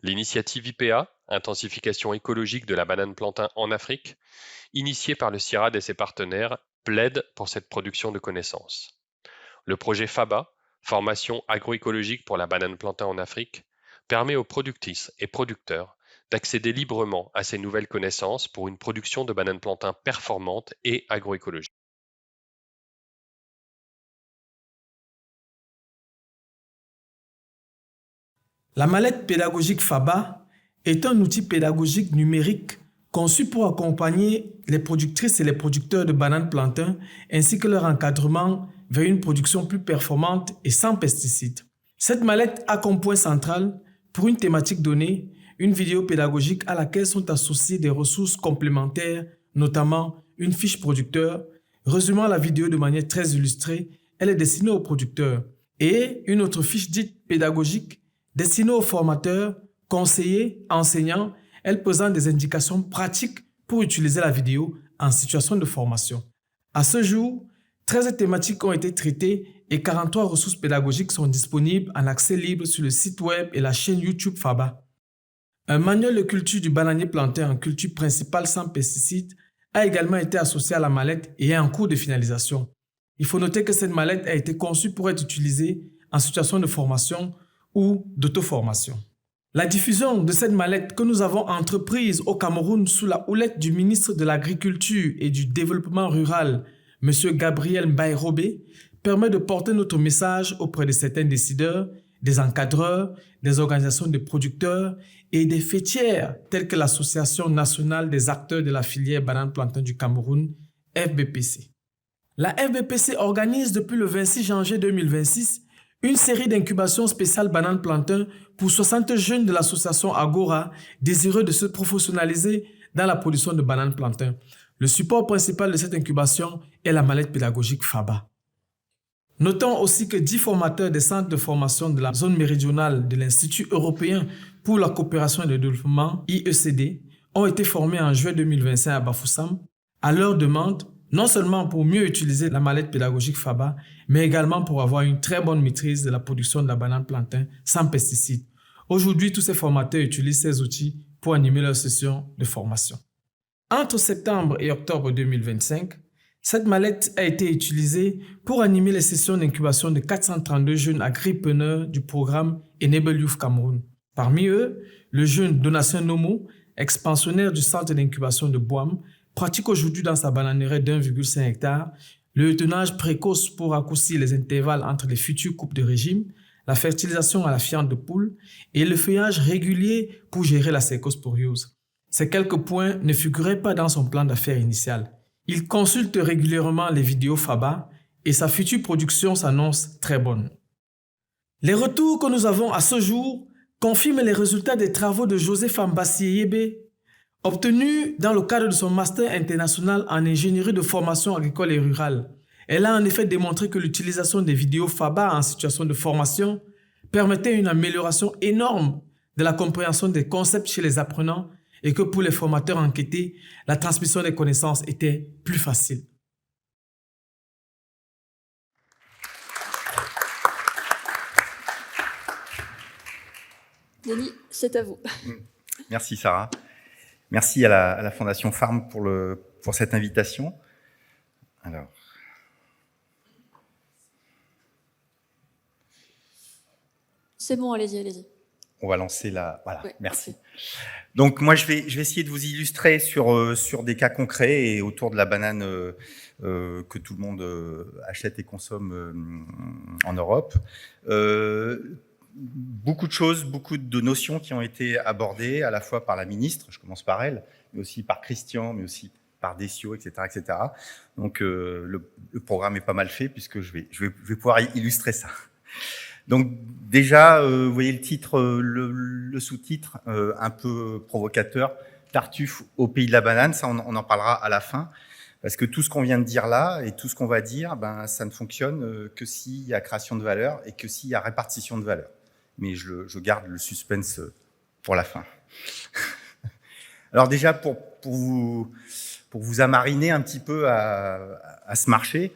L'initiative IPA, Intensification écologique de la banane plantain en Afrique, initiée par le CIRAD et ses partenaires, plaide pour cette production de connaissances. Le projet FABA, Formation agroécologique pour la banane plantain en Afrique, permet aux productrices et producteurs d'accéder librement à ces nouvelles connaissances pour une production de bananes plantain performante et agroécologique. La mallette pédagogique FABA est un outil pédagogique numérique conçu pour accompagner les productrices et les producteurs de bananes plantain ainsi que leur encadrement vers une production plus performante et sans pesticides. Cette mallette a comme point central, pour une thématique donnée, une vidéo pédagogique à laquelle sont associées des ressources complémentaires, notamment une fiche producteur. Résumant la vidéo de manière très illustrée, elle est destinée aux producteurs, et une autre fiche dite pédagogique destinée aux formateurs, conseillers, enseignants, elle présente des indications pratiques pour utiliser la vidéo en situation de formation. À ce jour, 13 thématiques ont été traitées et 43 ressources pédagogiques sont disponibles en accès libre sur le site web et la chaîne YouTube FABA. Un manuel de culture du bananier plantain en culture principale sans pesticides a également été associé à la mallette et est en cours de finalisation. Il faut noter que cette mallette a été conçue pour être utilisée en situation de formation ou d'auto-formation. La diffusion de cette mallette que nous avons entreprise au Cameroun sous la houlette du ministre de l'Agriculture et du Développement rural, M. Gabriel Mbaye-Robé, permet de porter notre message auprès de certains décideurs, des encadreurs, des organisations de producteurs et des fêtières telles que l'Association nationale des acteurs de la filière banane plantain du Cameroun, FBPC. La FBPC organise depuis le 26 janvier 2026 une série d'incubations spéciales banane plantain pour 60 jeunes de l'association Agora désireux de se professionnaliser dans la production de bananes plantain. Le support principal de cette incubation est la mallette pédagogique FABA. Notons aussi que 10 formateurs des centres de formation de la zone méridionale de l'Institut européen pour la coopération et le développement, IECD, ont été formés en juin 2025 à Bafoussam, à leur demande, non seulement pour mieux utiliser la mallette pédagogique FABA, mais également pour avoir une très bonne maîtrise de la production de la banane plantain sans pesticides. Aujourd'hui, tous ces formateurs utilisent ces outils pour animer leurs sessions de formation. Entre septembre et octobre 2025, cette mallette a été utilisée pour animer les sessions d'incubation de 432 jeunes agripreneurs du programme Enable Youth Cameroun. Parmi eux, le jeune Donatien Nomo, expansionnaire du centre d'incubation de Boam, pratique aujourd'hui dans sa bananeraie d'1,5 hectare le tenage précoce pour raccourcir les intervalles entre les futures coupes de régime, la fertilisation à la fiente de poule et le feuillage régulier pour gérer la cercosporiose. Ces quelques points ne figuraient pas dans son plan d'affaires initial. Il consulte régulièrement les vidéos FABA et sa future production s'annonce très bonne. Les retours que nous avons à ce jour confirment les résultats des travaux de Joseph Mbassi-Yebe, obtenus dans le cadre de son master international en ingénierie de formation agricole et rurale. Elle a en effet démontré que l'utilisation des vidéos FABA en situation de formation permettait une amélioration énorme de la compréhension des concepts chez les apprenants et que pour les formateurs enquêtés, la transmission des connaissances était plus facile. Denis, c'est à vous. Merci Sarah. Merci à la Fondation Farm pour cette invitation. Alors. C'est bon, allez-y. On va lancer la... Voilà, ouais, merci. Parfait. Donc moi, je vais essayer de vous illustrer sur des cas concrets et autour de la banane que tout le monde achète et consomme en Europe. Beaucoup de choses, beaucoup de notions qui ont été abordées à la fois par la ministre, je commence par elle, mais aussi par Christian, mais aussi par Decio, etc., etc. Donc le programme est pas mal fait puisque je vais pouvoir illustrer ça. Donc déjà, vous voyez le titre, le sous-titre un peu provocateur, Tartuffe au pays de la banane, ça on en parlera à la fin. Parce que tout ce qu'on vient de dire là et tout ce qu'on va dire, ben, ça ne fonctionne que s'il y a création de valeur et que s'il y a répartition de valeur. Mais je garde le suspense pour la fin. Alors déjà, pour vous amariner un petit peu à ce marché,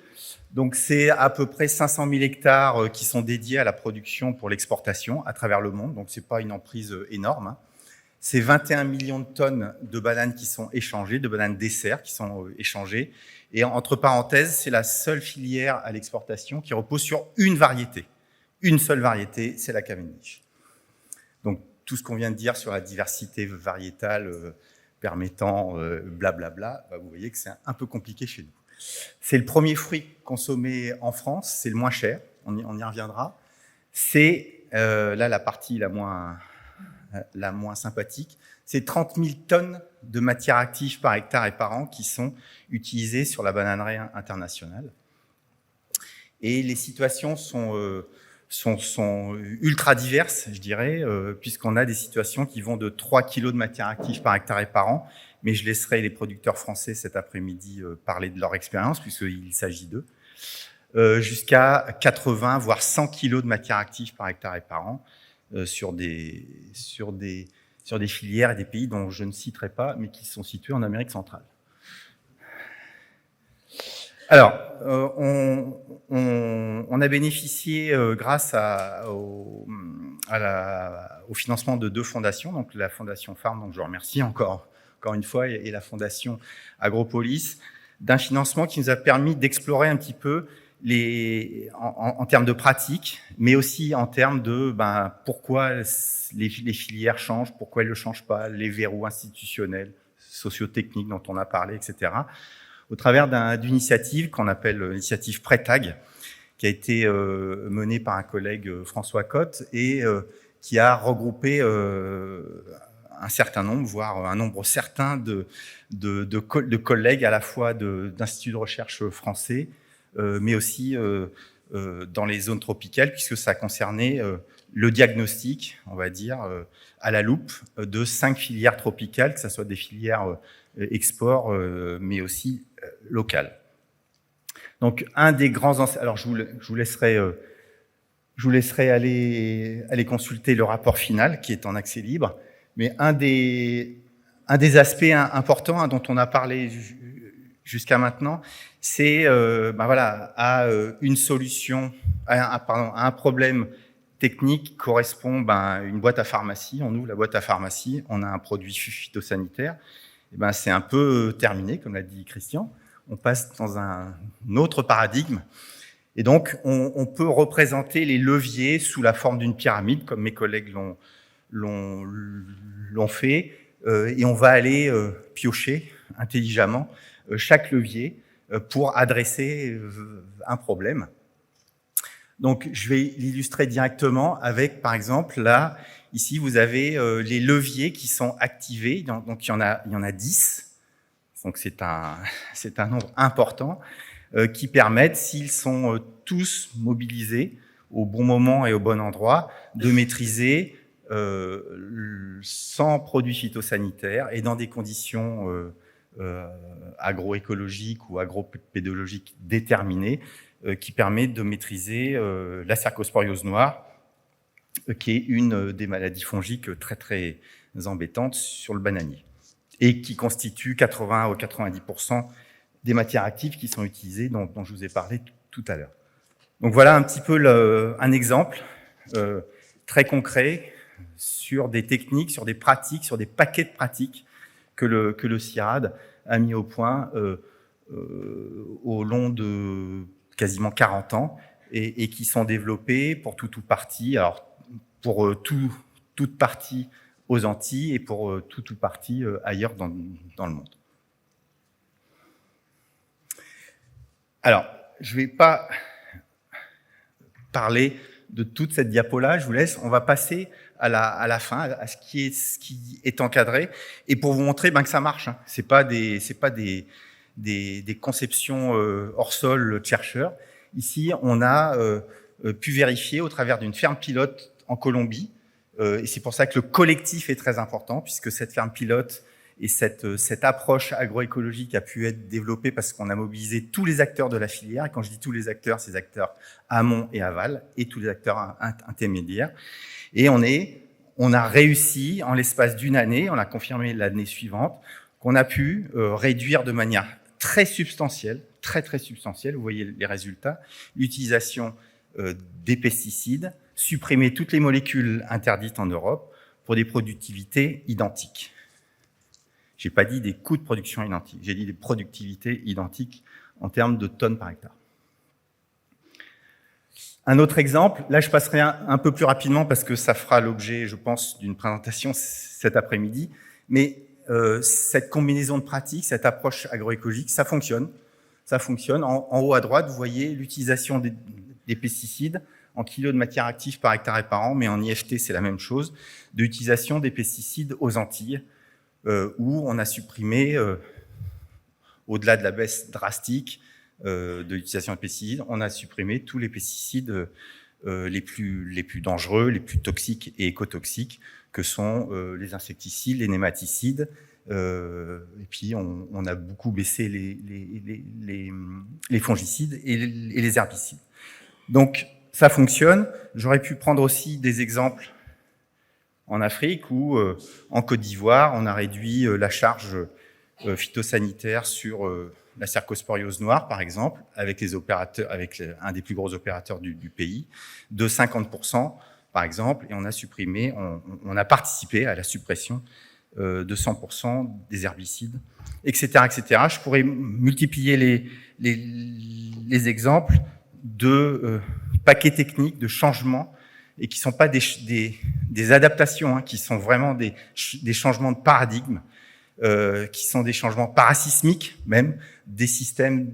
donc c'est à peu près 500 000 hectares qui sont dédiés à la production pour l'exportation à travers le monde, donc c'est pas une emprise énorme, hein. C'est 21 millions de tonnes de bananes qui sont échangées, de bananes dessert qui sont échangées. Et entre parenthèses, c'est la seule filière à l'exportation qui repose sur une variété. Une seule variété, c'est la Cavendish. Donc tout ce qu'on vient de dire sur la diversité variétale permettant blablabla, vous voyez que c'est un peu compliqué chez nous. C'est le premier fruit consommé en France, c'est le moins cher, on y reviendra. C'est là la partie la moins sympathique, c'est 30 000 tonnes de matière active par hectare et par an qui sont utilisées sur la bananerie internationale. Et les situations sont ultra diverses, je dirais, puisqu'on a des situations qui vont de 3 kilos de matière active par hectare et par an, mais je laisserai les producteurs français cet après-midi parler de leur expérience, puisqu'il s'agit d'eux, jusqu'à 80, voire 100 kilos de matière active par hectare et par an, sur des filières et des pays dont je ne citerai pas, mais qui sont situés en Amérique centrale. Alors, on a bénéficié grâce au financement de 2 fondations, donc la Fondation Farm, donc je remercie encore une fois, et la Fondation Agropolis, d'un financement qui nous a permis d'explorer un petit peu en termes de pratique, mais aussi en termes de pourquoi les filières changent, pourquoi elles ne changent pas, les verrous institutionnels, socio-techniques dont on a parlé, etc. Au travers d'une initiative qu'on appelle l'initiative Prétag, qui a été menée par un collègue François Cotte et qui a regroupé un certain nombre, voire un nombre certain de collègues à la fois d'instituts de recherche français, mais aussi dans les zones tropicales, puisque ça concernait le diagnostic, on va dire, à la loupe, de 5 filières tropicales, que ce soit des filières export, mais aussi locales. Donc, un des grands... Alors, je vous laisserai aller consulter le rapport final, qui est en accès libre, mais un des aspects importants dont on a parlé jusqu'à maintenant, c'est à une solution, à un problème technique correspond une boîte à pharmacie. On ouvre la boîte à pharmacie, on a un produit phytosanitaire. Et c'est un peu terminé, comme l'a dit Christian. On passe dans un autre paradigme. Et donc, on peut représenter les leviers sous la forme d'une pyramide, comme mes collègues l'ont fait. Et on va aller piocher intelligemment chaque levier pour adresser un problème. Donc, je vais l'illustrer directement avec, par exemple, là, ici, vous avez les leviers qui sont activés. Donc, il y en a 10. Donc, c'est un nombre important qui permettent, s'ils sont tous mobilisés au bon moment et au bon endroit, de maîtriser sans produits phytosanitaires et dans des conditions agroécologiques ou agropédologiques déterminées, qui permet de maîtriser la cercosporiose noire, qui est une des maladies fongiques très très embêtantes sur le bananier et qui constitue 80 ou 90% des matières actives qui sont utilisées, dont je vous ai parlé tout à l'heure. Donc voilà un petit peu un exemple très concret sur des techniques, sur des pratiques, sur des paquets de pratiques que le CIRAD a mis au point au long de quasiment 40 ans et qui sont développés pour tout ou partie, alors pour toute partie aux Antilles et pour toute ou partie ailleurs dans le monde. Alors, je ne vais pas parler de toute cette diapo-là, je vous laisse, on va passer à la fin, à ce qui est encadré, et pour vous montrer que ça marche. Hein. C'est pas des conceptions hors sol de chercheurs. Ici, on a pu vérifier au travers d'une ferme pilote en Colombie, et c'est pour ça que le collectif est très important, puisque cette ferme pilote et cette approche agroécologique a pu être développée parce qu'on a mobilisé tous les acteurs de la filière. Et quand je dis tous les acteurs, c'est les acteurs amont et aval, et tous les acteurs intermédiaires. Et on est on a réussi, en l'espace d'une année, on l'a confirmé l'année suivante, qu'on a pu réduire de manière très substantielle, très substantielle, vous voyez les résultats, l'utilisation des pesticides, supprimer toutes les molécules interdites en Europe pour des productivités identiques. J'ai pas dit des coûts de production identiques, j'ai dit des productivités identiques en termes de tonnes par hectare. Un autre exemple, là je passerai un peu plus rapidement parce que ça fera l'objet, je pense, d'une présentation cet après-midi, mais cette combinaison de pratiques, cette approche agroécologique, ça fonctionne. Ça fonctionne. En haut à droite, vous voyez l'utilisation des pesticides en kilos de matière active par hectare et par an, mais en IFT, c'est la même chose, de l'utilisation des pesticides aux Antilles, où on a supprimé, au-delà de la baisse drastique de l'utilisation des pesticides, on a supprimé tous les pesticides les plus dangereux, les plus toxiques et écotoxiques, que sont les insecticides, les nématicides, et puis on a beaucoup baissé les fongicides et les herbicides. Donc ça fonctionne. J'aurais pu prendre aussi des exemples en Afrique où, en Côte d'Ivoire, on a réduit la charge phytosanitaire sur la cercosporiose noire, par exemple, avec les opérateurs, avec un des plus gros opérateurs du pays, de 50%, par exemple, et on a supprimé, on a participé à la suppression de 100% des herbicides, etc., etc. Je pourrais multiplier les exemples de paquets techniques, de changements, et qui ne sont pas des adaptations, hein, qui sont vraiment des changements de paradigme, qui sont des changements parasismiques, même, des systèmes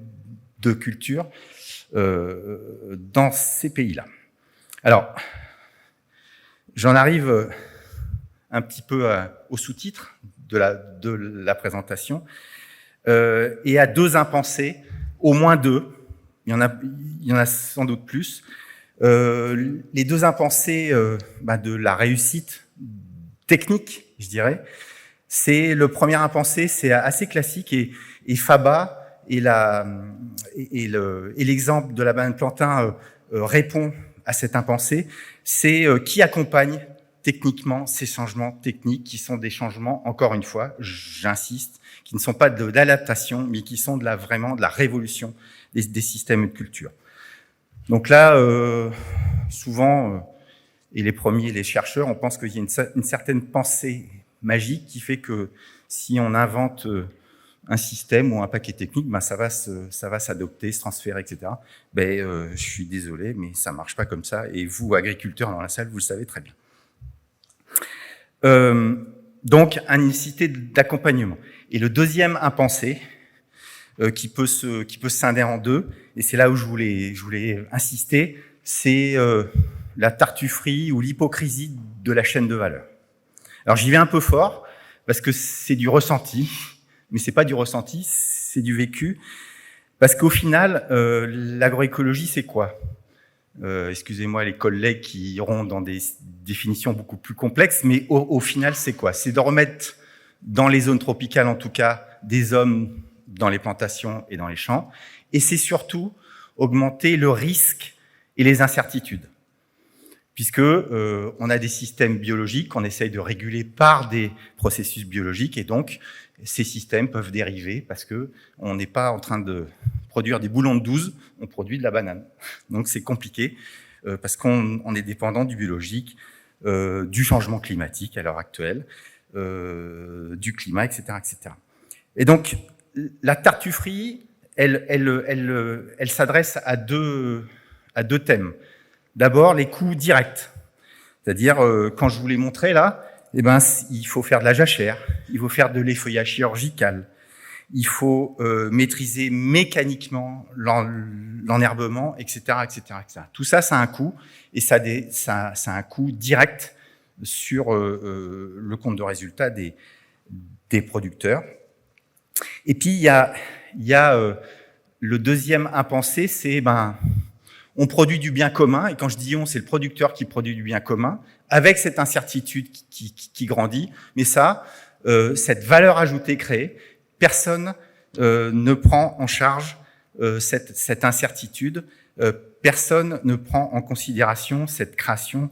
de culture dans ces pays-là. Alors, j'en arrive un petit peu au sous-titre de la présentation, et à deux impensés, au moins deux, il y en a sans doute plus. Les deux impensés de la réussite technique, je dirais, c'est le premier impensé, c'est assez classique, et Faba et l'exemple de la banane plantain répond à cet impensé, c'est qui accompagne techniquement ces changements techniques qui sont des changements, encore une fois, j'insiste, qui ne sont pas d'adaptation, mais qui sont vraiment de la révolution des systèmes de culture. Donc là, souvent, et les premiers, les chercheurs, on pense qu'il y a une certaine pensée magique qui fait que si on invente un système ou un paquet technique, ça va s'adopter, se transférer, etc. Je suis désolé, mais ça marche pas comme ça. Et vous, agriculteurs dans la salle, vous le savez très bien. Donc, une nécessité d'accompagnement. Et le deuxième impensé, qui peut se scinder en deux, et c'est là où je voulais insister, c'est la tartufferie ou l'hypocrisie de la chaîne de valeur. Alors j'y vais un peu fort parce que c'est du ressenti, mais c'est pas du ressenti, c'est du vécu, parce qu'au final, l'agroécologie, c'est quoi ? Excusez-moi les collègues qui iront dans des définitions beaucoup plus complexes, mais au final, c'est quoi ? C'est de remettre dans les zones tropicales, en tout cas, des hommes dans les plantations et dans les champs, et c'est surtout augmenter le risque et les incertitudes, puisque on a des systèmes biologiques qu'on essaye de réguler par des processus biologiques, et donc ces systèmes peuvent dériver parce que on n'est pas en train de produire des boulons de 12, on produit de la banane. Donc c'est compliqué parce qu'on est dépendant du biologique, du changement climatique à l'heure actuelle, du climat, etc., etc. Et donc la tartufferie, elle s'adresse à deux thèmes. D'abord, les coûts directs. C'est-à-dire, quand je vous l'ai montré là, il faut faire de la jachère, il faut faire de l'effeuillage chirurgical, il faut maîtriser mécaniquement l'enherbement, etc., etc., etc. Tout ça, ça a un coût, et ça a un coût direct sur le compte de résultat des producteurs. Et puis, il y a le deuxième impensé, c'est on produit du bien commun, et quand je dis on, c'est le producteur qui produit du bien commun, avec cette incertitude qui grandit, mais ça, cette valeur ajoutée créée, personne ne prend en charge cette incertitude, personne ne prend en considération cette création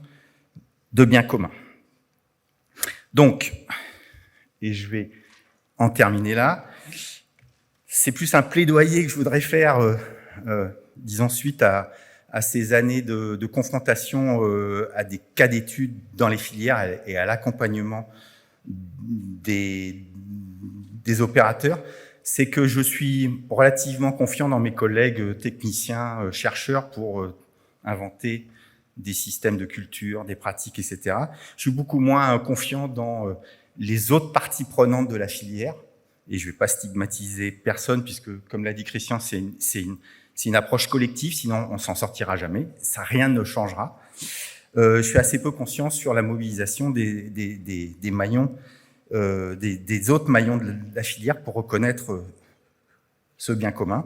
de bien commun. Donc, et je vais en terminer là, c'est plus un plaidoyer que je voudrais faire, disons, suite à ces années de confrontation à des cas d'études dans les filières et à l'accompagnement des opérateurs, c'est que je suis relativement confiant dans mes collègues techniciens, chercheurs pour inventer des systèmes de culture, des pratiques, etc. Je suis beaucoup moins confiant dans les autres parties prenantes de la filière, et je ne vais pas stigmatiser personne, puisque, comme l'a dit Christian, c'est une approche collective, sinon on s'en sortira jamais, ça, rien ne changera. Je suis assez peu conscient sur la mobilisation des maillons, des autres maillons de la filière pour reconnaître ce bien commun.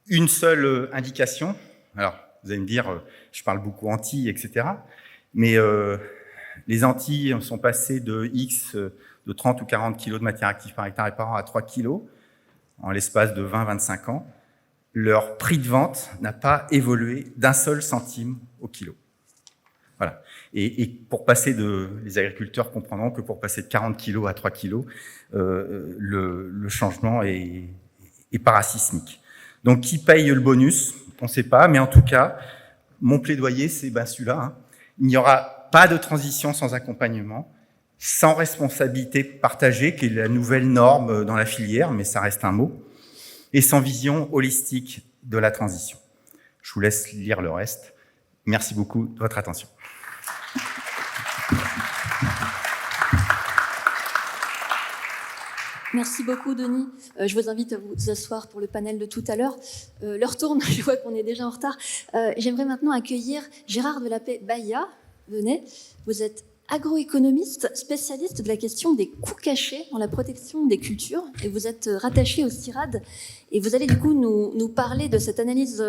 Une seule indication, alors vous allez me dire, je parle beaucoup Antilles, etc., mais les Antilles sont passées de 30 ou 40 kg de matière active par hectare et par an à 3 kg en l'espace de 20-25 ans. Leur prix de vente n'a pas évolué d'un seul centime au kilo. Voilà. Et pour passer les agriculteurs comprendront que pour passer de 40 kg à 3 kg, le changement est parasismique. Donc, qui paye le bonus? On ne sait pas, mais en tout cas, mon plaidoyer, c'est celui-là. Hein. Il n'y aura pas de transition sans accompagnement, sans responsabilité partagée, qui est la nouvelle norme dans la filière, mais ça reste un mot, et sans vision holistique de la transition. Je vous laisse lire le reste. Merci beaucoup de votre attention. Merci beaucoup, Denis. Je vous invite à vous asseoir pour le panel de tout à l'heure. L'heure tourne, je vois qu'on est déjà en retard. J'aimerais maintenant accueillir Gérard Delapé-Bahia. Venez, vous êtes agroéconomiste, spécialiste de la question des coûts cachés dans la protection des cultures, et vous êtes rattaché au CIRAD, et vous allez du coup nous parler de cette analyse,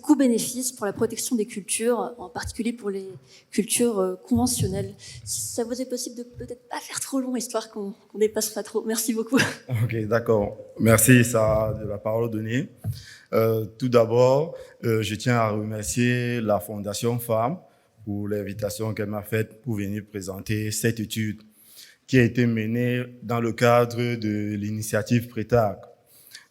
coût-bénéfice pour la protection des cultures, en particulier pour les cultures conventionnelles. Si ça vous est possible de peut-être pas faire trop long, histoire qu'on dépasse pas trop. Merci beaucoup. Ok, d'accord. Merci Sarah de la parole donnée. Tout d'abord, je tiens à remercier la Fondation Femmes pour l'invitation qu'elle m'a faite pour venir présenter cette étude qui a été menée dans le cadre de l'initiative PRETAC.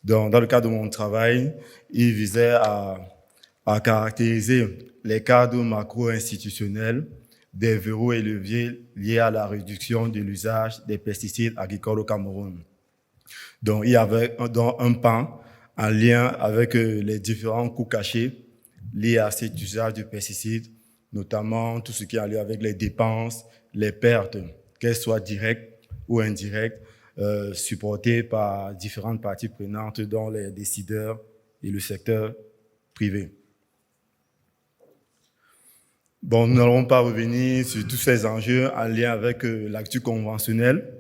Dans le cadre de mon travail, il visait à caractériser les cadres macro-institutionnels des verrous et leviers liés à la réduction de l'usage des pesticides agricoles au Cameroun. Donc, il y avait un pan en lien avec les différents coûts cachés liés à cet usage de pesticides, notamment tout ce qui est en lien avec les dépenses, les pertes, qu'elles soient directes ou indirectes, supportées par différentes parties prenantes, dont les décideurs et le secteur privé. Bon, nous n'allons pas revenir sur tous ces enjeux en lien avec l'actu conventionnel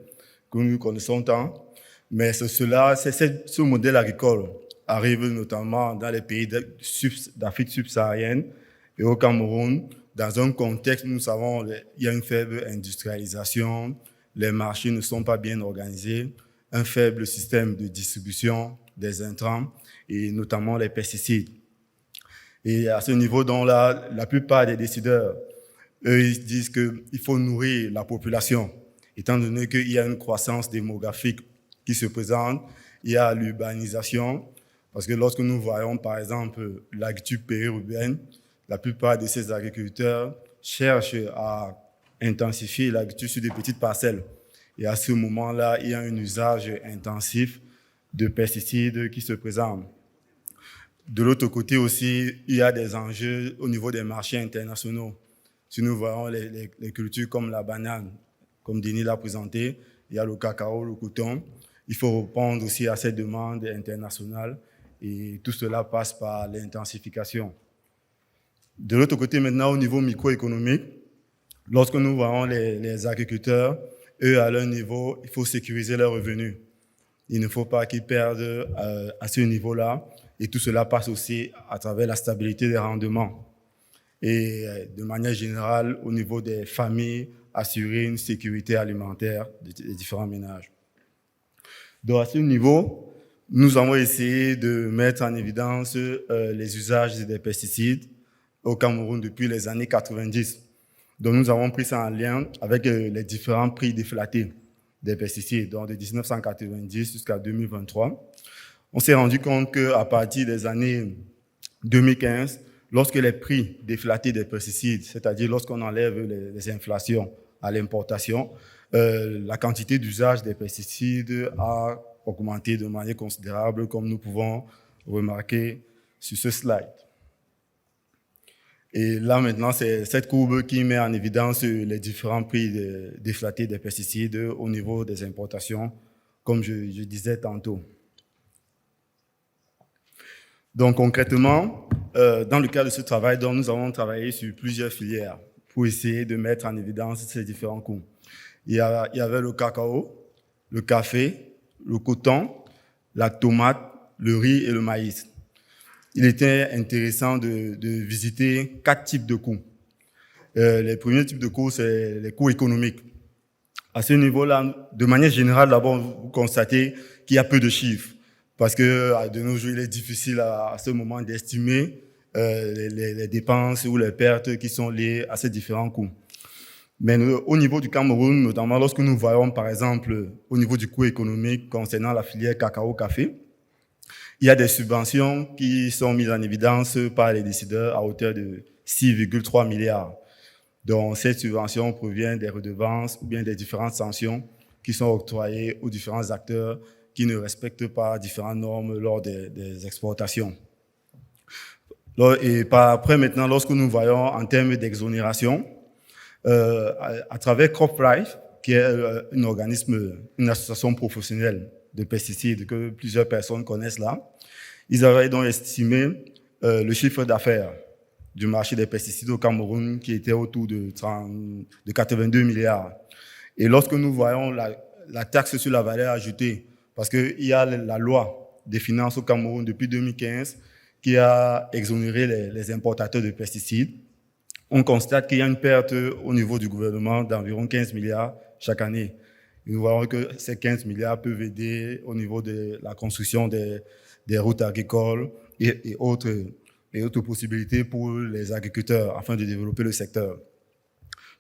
que nous connaissons tant, mais ce modèle agricole arrive notamment dans les pays d'Afrique subsaharienne et au Cameroun, dans un contexte où nous savons il y a une faible industrialisation, les marchés ne sont pas bien organisés, un faible système de distribution des intrants et notamment les pesticides. Et à ce niveau, donc là, la plupart des décideurs, eux, ils disent qu'il faut nourrir la population, étant donné qu'il y a une croissance démographique qui se présente, il y a l'urbanisation, parce que lorsque nous voyons, par exemple, l'agriculture périurbaine, la plupart de ces agriculteurs cherchent à intensifier l'agriculture sur des petites parcelles. Et à ce moment-là, il y a un usage intensif de pesticides qui se présente. De l'autre côté aussi, il y a des enjeux au niveau des marchés internationaux. Si nous voyons les cultures comme la banane, comme Denis l'a présenté, il y a le cacao, le coton. Il faut répondre aussi à ces demandes internationales et tout cela passe par l'intensification. De l'autre côté, maintenant, au niveau microéconomique, lorsque nous voyons les agriculteurs, eux, à leur niveau, il faut sécuriser leurs revenus. Il ne faut pas qu'ils perdent à ce niveau-là. Et tout cela passe aussi à travers la stabilité des rendements. Et de manière générale, au niveau des familles, assurer une sécurité alimentaire des différents ménages. Donc à ce niveau, nous avons essayé de mettre en évidence les usages des pesticides au Cameroun depuis les années 90. Donc, nous avons pris ça en lien avec les différents prix déflatés des pesticides, donc de 1990 jusqu'à 2023. On s'est rendu compte qu'à partir des années 2015, lorsque les prix déflatés des pesticides, c'est-à-dire lorsqu'on enlève les inflations à l'importation, la quantité d'usage des pesticides a augmenté de manière considérable, comme nous pouvons remarquer sur ce slide. Et là, maintenant, c'est cette courbe qui met en évidence les différents prix déflatés des pesticides au niveau des importations, comme je disais tantôt. Donc, concrètement, dans le cadre de ce travail, donc, nous avons travaillé sur plusieurs filières pour essayer de mettre en évidence ces différents coûts. Il y avait le cacao, le café, le coton, la tomate, le riz et le maïs. Il était intéressant de visiter 4 types de coûts. Les premiers types de coûts, c'est les coûts économiques. À ce niveau-là, de manière générale, d'abord, vous constatez qu'il y a peu de chiffres, parce que de nos jours, il est difficile à ce moment d'estimer les dépenses ou les pertes qui sont liées à ces différents coûts. Mais au niveau du Cameroun, notamment lorsque nous voyons, par exemple, au niveau du coût économique concernant la filière cacao-café, il y a des subventions qui sont mises en évidence par les décideurs à hauteur de 6,3 milliards. Donc, ces subventions proviennent des redevances ou bien des différentes sanctions qui sont octroyées aux différents acteurs qui ne respectent pas différentes normes lors des exportations. Et par après, maintenant, lorsque nous voyons en termes d'exonération, à travers CropLife, qui est un organisme, une association professionnelle de pesticides que plusieurs personnes connaissent là, ils avaient donc estimé le chiffre d'affaires du marché des pesticides au Cameroun qui était autour de 82 milliards. Et lorsque nous voyons la taxe sur la valeur ajoutée, parce qu'il y a la loi des finances au Cameroun depuis 2015 qui a exonéré les importateurs de pesticides, on constate qu'il y a une perte au niveau du gouvernement d'environ 15 milliards chaque année. Et nous voyons que ces 15 milliards peuvent aider au niveau de la construction des routes agricoles et autres possibilités pour les agriculteurs afin de développer le secteur.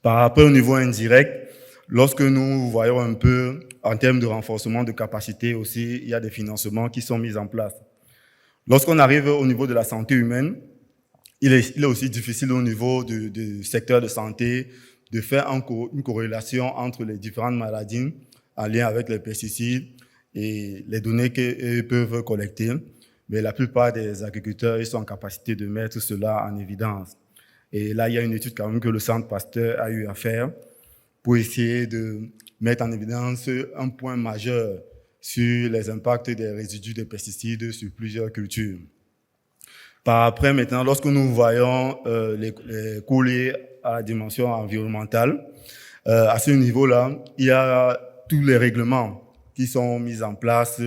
Par rapport au niveau indirect, lorsque nous voyons un peu en termes de renforcement de capacité aussi, il y a des financements qui sont mis en place. Lorsqu'on arrive au niveau de la santé humaine, il est aussi difficile au niveau du secteur de santé de faire une corrélation entre les différentes maladies en lien avec les pesticides et les données qu'ils peuvent collecter. Mais la plupart des agriculteurs, ils sont en capacité de mettre cela en évidence. Et là, il y a une étude quand même que le Centre Pasteur a eu à faire pour essayer de mettre en évidence un point majeur sur les impacts des résidus de pesticides sur plusieurs cultures. Par après, maintenant, lorsque nous voyons les coûts liés à la dimension environnementale, à ce niveau-là, il y a tous les règlements qui sont mis en place,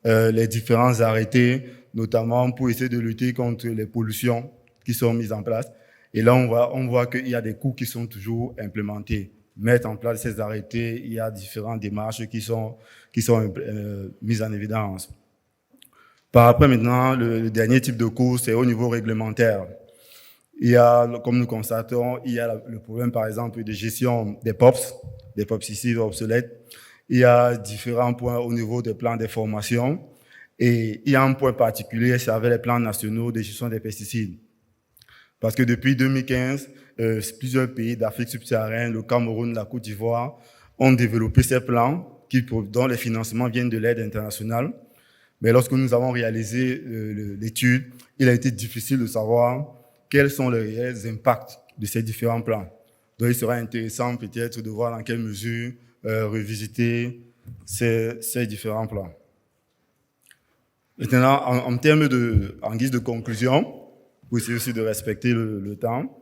les différents arrêtés, notamment pour essayer de lutter contre les pollutions qui sont mises en place. Et là, on voit qu'il y a des coûts qui sont toujours implémentés. Mettre en place ces arrêtés, il y a différentes démarches qui sont mises en évidence. Par après, maintenant, le dernier type de coût, c'est au niveau réglementaire. Il y a, comme nous constatons, il y a le problème, par exemple, de gestion des POPs, des pesticides obsolètes. Il y a différents points au niveau des plans d'information. Et il y a un point particulier, c'est avec les plans nationaux de gestion des pesticides. Parce que depuis 2015, plusieurs pays d'Afrique subsaharienne, le Cameroun, la Côte d'Ivoire, ont développé ces plans dont les financements viennent de l'aide internationale. Mais lorsque nous avons réalisé l'étude, il a été difficile de savoir quels sont les réels impacts de ces différents plans. Donc, il sera intéressant peut-être de voir dans quelle mesure revisiter ces différents plans. Maintenant, en guise de conclusion, pour essayer aussi de respecter le temps,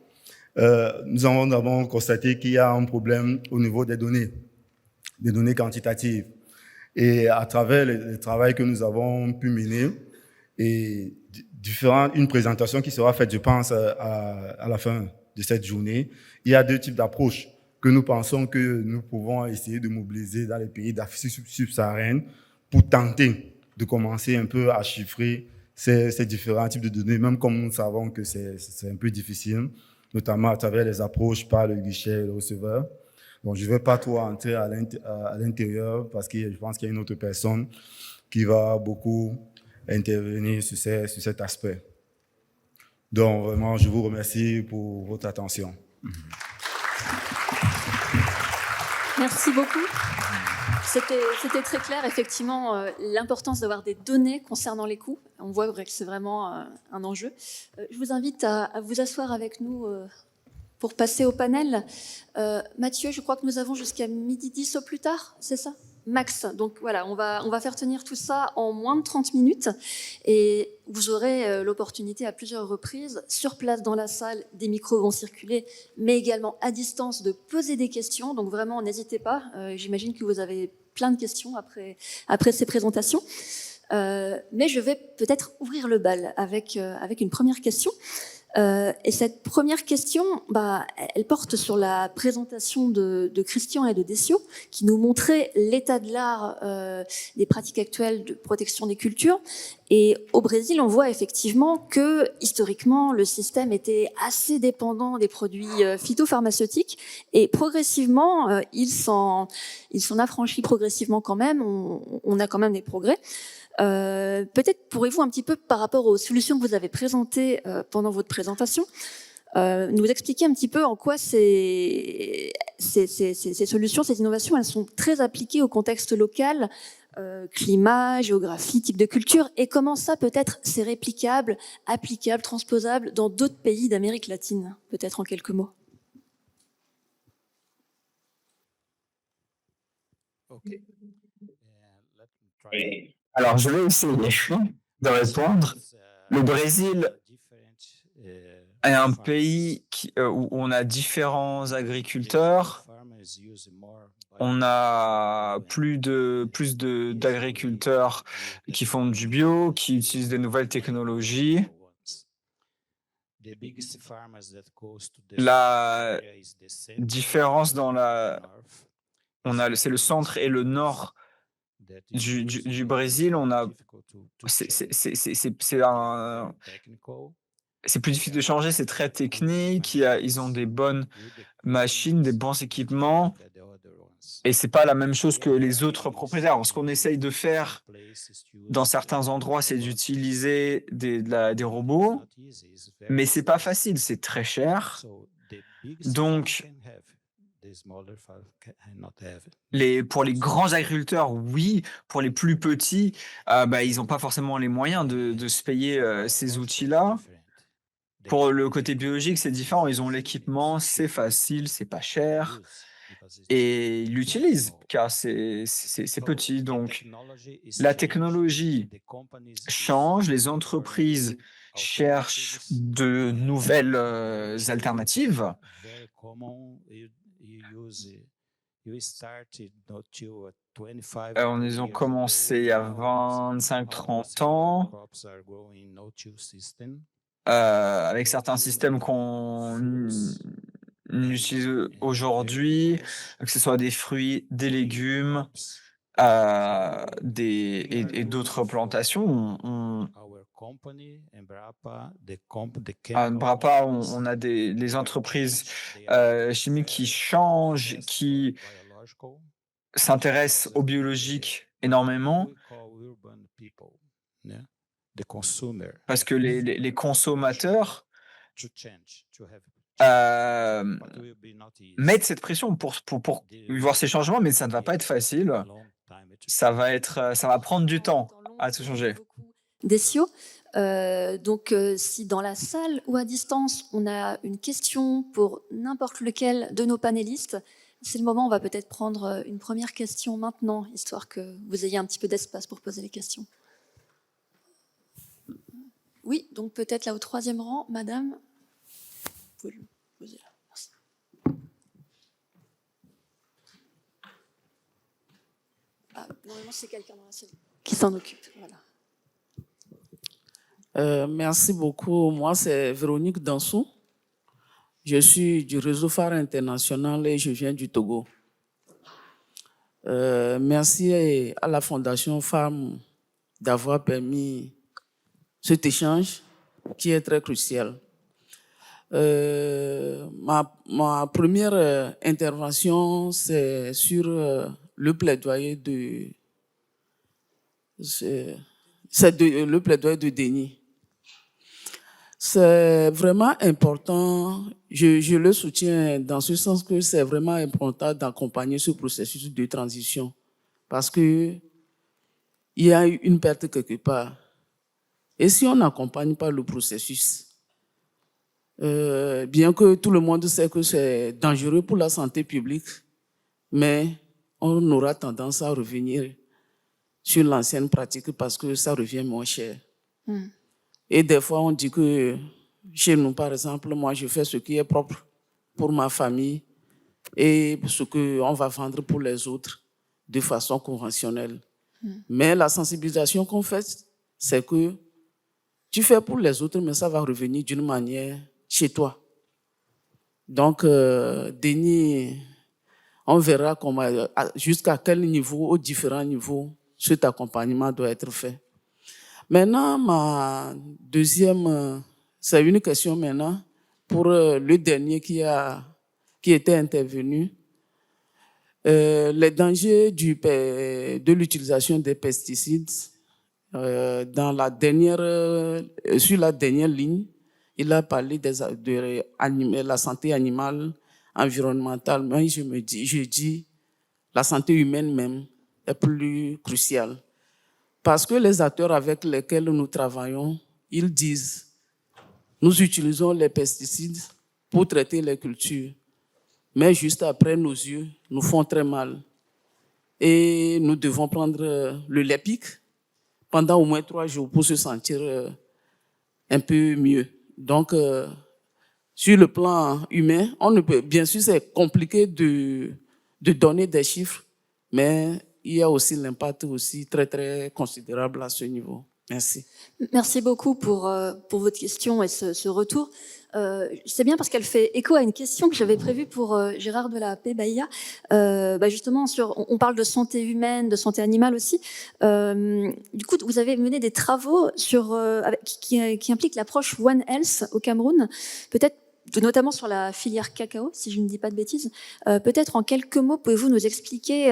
nous avons d'abord constaté qu'il y a un problème au niveau des données quantitatives. Et à travers le travail que nous avons pu mener, et une présentation qui sera faite, je pense, à la fin de cette journée, il y a 2 types d'approches que nous pensons que nous pouvons essayer de mobiliser dans les pays d'Afrique subsaharienne pour tenter de commencer un peu à chiffrer ces différents types de données, même comme nous savons que c'est un peu difficile. notamment à travers les approches par le guichet et le receveur. Donc, je ne vais pas trop entrer à l'intérieur parce que je pense qu'il y a une autre personne qui va beaucoup intervenir sur cet aspect. Donc, vraiment, je vous remercie pour votre attention. Merci beaucoup. C'était très clair, effectivement, l'importance d'avoir des données concernant les coûts. On voit que c'est vraiment un enjeu. Je vous invite à vous asseoir avec nous pour passer au panel. Mathieu, je crois que nous avons jusqu'à 12h10 au plus tard, c'est ça ? Max. Donc voilà, on va faire tenir tout ça en moins de 30 minutes et vous aurez l'opportunité à plusieurs reprises, sur place dans la salle, des micros vont circuler, mais également à distance de poser des questions. Donc vraiment, n'hésitez pas. J'imagine que vous avez plein de questions après ces présentations. Mais je vais peut-être ouvrir le bal avec une première question. Et cette première question, elle porte sur la présentation de Christian et de Decio, qui nous montraient l'état de l'art des pratiques actuelles de protection des cultures. Et au Brésil, on voit effectivement que, historiquement, le système était assez dépendant des produits phytopharmaceutiques. Et progressivement, il s'en affranchit progressivement quand même. On a quand même des progrès. Peut-être pourrez-vous un petit peu, par rapport aux solutions que vous avez présentées pendant votre présentation, nous expliquer un petit peu en quoi ces solutions, ces innovations, elles sont très appliquées au contexte local, climat, géographie, type de culture, et comment ça peut-être c'est réplicable, applicable, transposable dans d'autres pays d'Amérique latine, peut-être en quelques mots. Okay. Alors, je vais essayer de répondre. Le Brésil est un pays où on a différents agriculteurs. On a plus d'agriculteurs qui font du bio, qui utilisent des nouvelles technologies. La différence c'est le centre et le nord du Brésil. C'est plus difficile de changer, c'est très technique. Ils ont des bonnes machines, des bons équipements, et c'est pas la même chose que les autres propriétaires. Alors, ce qu'on essaye de faire dans certains endroits, c'est d'utiliser des robots, mais c'est pas facile, c'est très cher. Donc, pour les grands agriculteurs, oui. Pour les plus petits, ils n'ont pas forcément les moyens de se payer ces outils-là. Pour le côté biologique, c'est différent. Ils ont l'équipement, c'est facile, c'est pas cher, et ils l'utilisent car c'est petit. Donc, la technologie change, les entreprises cherchent de nouvelles alternatives. Ils ont commencé il y a 25-30 ans avec certains systèmes qu'on utilise aujourd'hui, que ce soit des fruits, des légumes et d'autres plantations. À Embrapa, on a des entreprises chimiques qui changent, qui s'intéressent au biologique énormément, parce que les consommateurs mettent cette pression pour voir ces changements, mais ça ne va pas être facile. Ça va prendre du temps à tout changer. Decio, si dans la salle ou à distance, on a une question pour n'importe lequel de nos panélistes, c'est le moment, on va peut-être prendre une première question maintenant, histoire que vous ayez un petit peu d'espace pour poser les questions. Oui, donc peut-être là au 3e rang, madame. Vous pouvez le poser là. Merci. Normalement, c'est quelqu'un dans la salle qui s'en occupe. Voilà. Merci beaucoup. Moi, c'est Véronique Dansou. Je suis du réseau Phare International et je viens du Togo. Merci à la Fondation Femmes d'avoir permis cet échange qui est très crucial. Ma première intervention, c'est sur le plaidoyer le plaidoyer de Denis. C'est vraiment important, je le soutiens dans ce sens que c'est vraiment important d'accompagner ce processus de transition parce que il y a une perte quelque part. Et si on n'accompagne pas le processus, bien que tout le monde sait que c'est dangereux pour la santé publique, mais on aura tendance à revenir sur l'ancienne pratique parce que ça revient moins cher. Et des fois, on dit que chez nous, par exemple, moi, je fais ce qui est propre pour ma famille et ce qu'on va vendre pour les autres de façon conventionnelle. Mais la sensibilisation qu'on fait, c'est que tu fais pour les autres, mais ça va revenir d'une manière chez toi. Donc, Denis, on verra jusqu'à quel niveau, aux différents niveaux, cet accompagnement doit être fait. Maintenant, ma deuxième, c'est une question maintenant pour le dernier qui était intervenu. Les dangers de l'utilisation des pesticides, sur la dernière ligne, il a parlé de la santé animale, environnementale, mais je dis la santé humaine même est plus cruciale. Parce que les acteurs avec lesquels nous travaillons, ils disent, nous utilisons les pesticides pour traiter les cultures, mais juste après, nos yeux nous font très mal. Et nous devons prendre le Lepic pendant au moins 3 jours pour se sentir un peu mieux. Donc, sur le plan humain, bien sûr, c'est compliqué de donner des chiffres, mais il y a aussi l'impact aussi très, très considérable à ce niveau. Merci. Merci beaucoup pour votre question et ce retour. C'est bien parce qu'elle fait écho à une question que j'avais prévue pour Gérard de la Paix Bahia. Justement, on parle de santé humaine, de santé animale aussi. Du coup, vous avez mené des travaux qui impliquent l'approche One Health au Cameroun. Peut-être notamment sur la filière cacao, si je ne dis pas de bêtises. Peut-être en quelques mots, pouvez-vous nous expliquer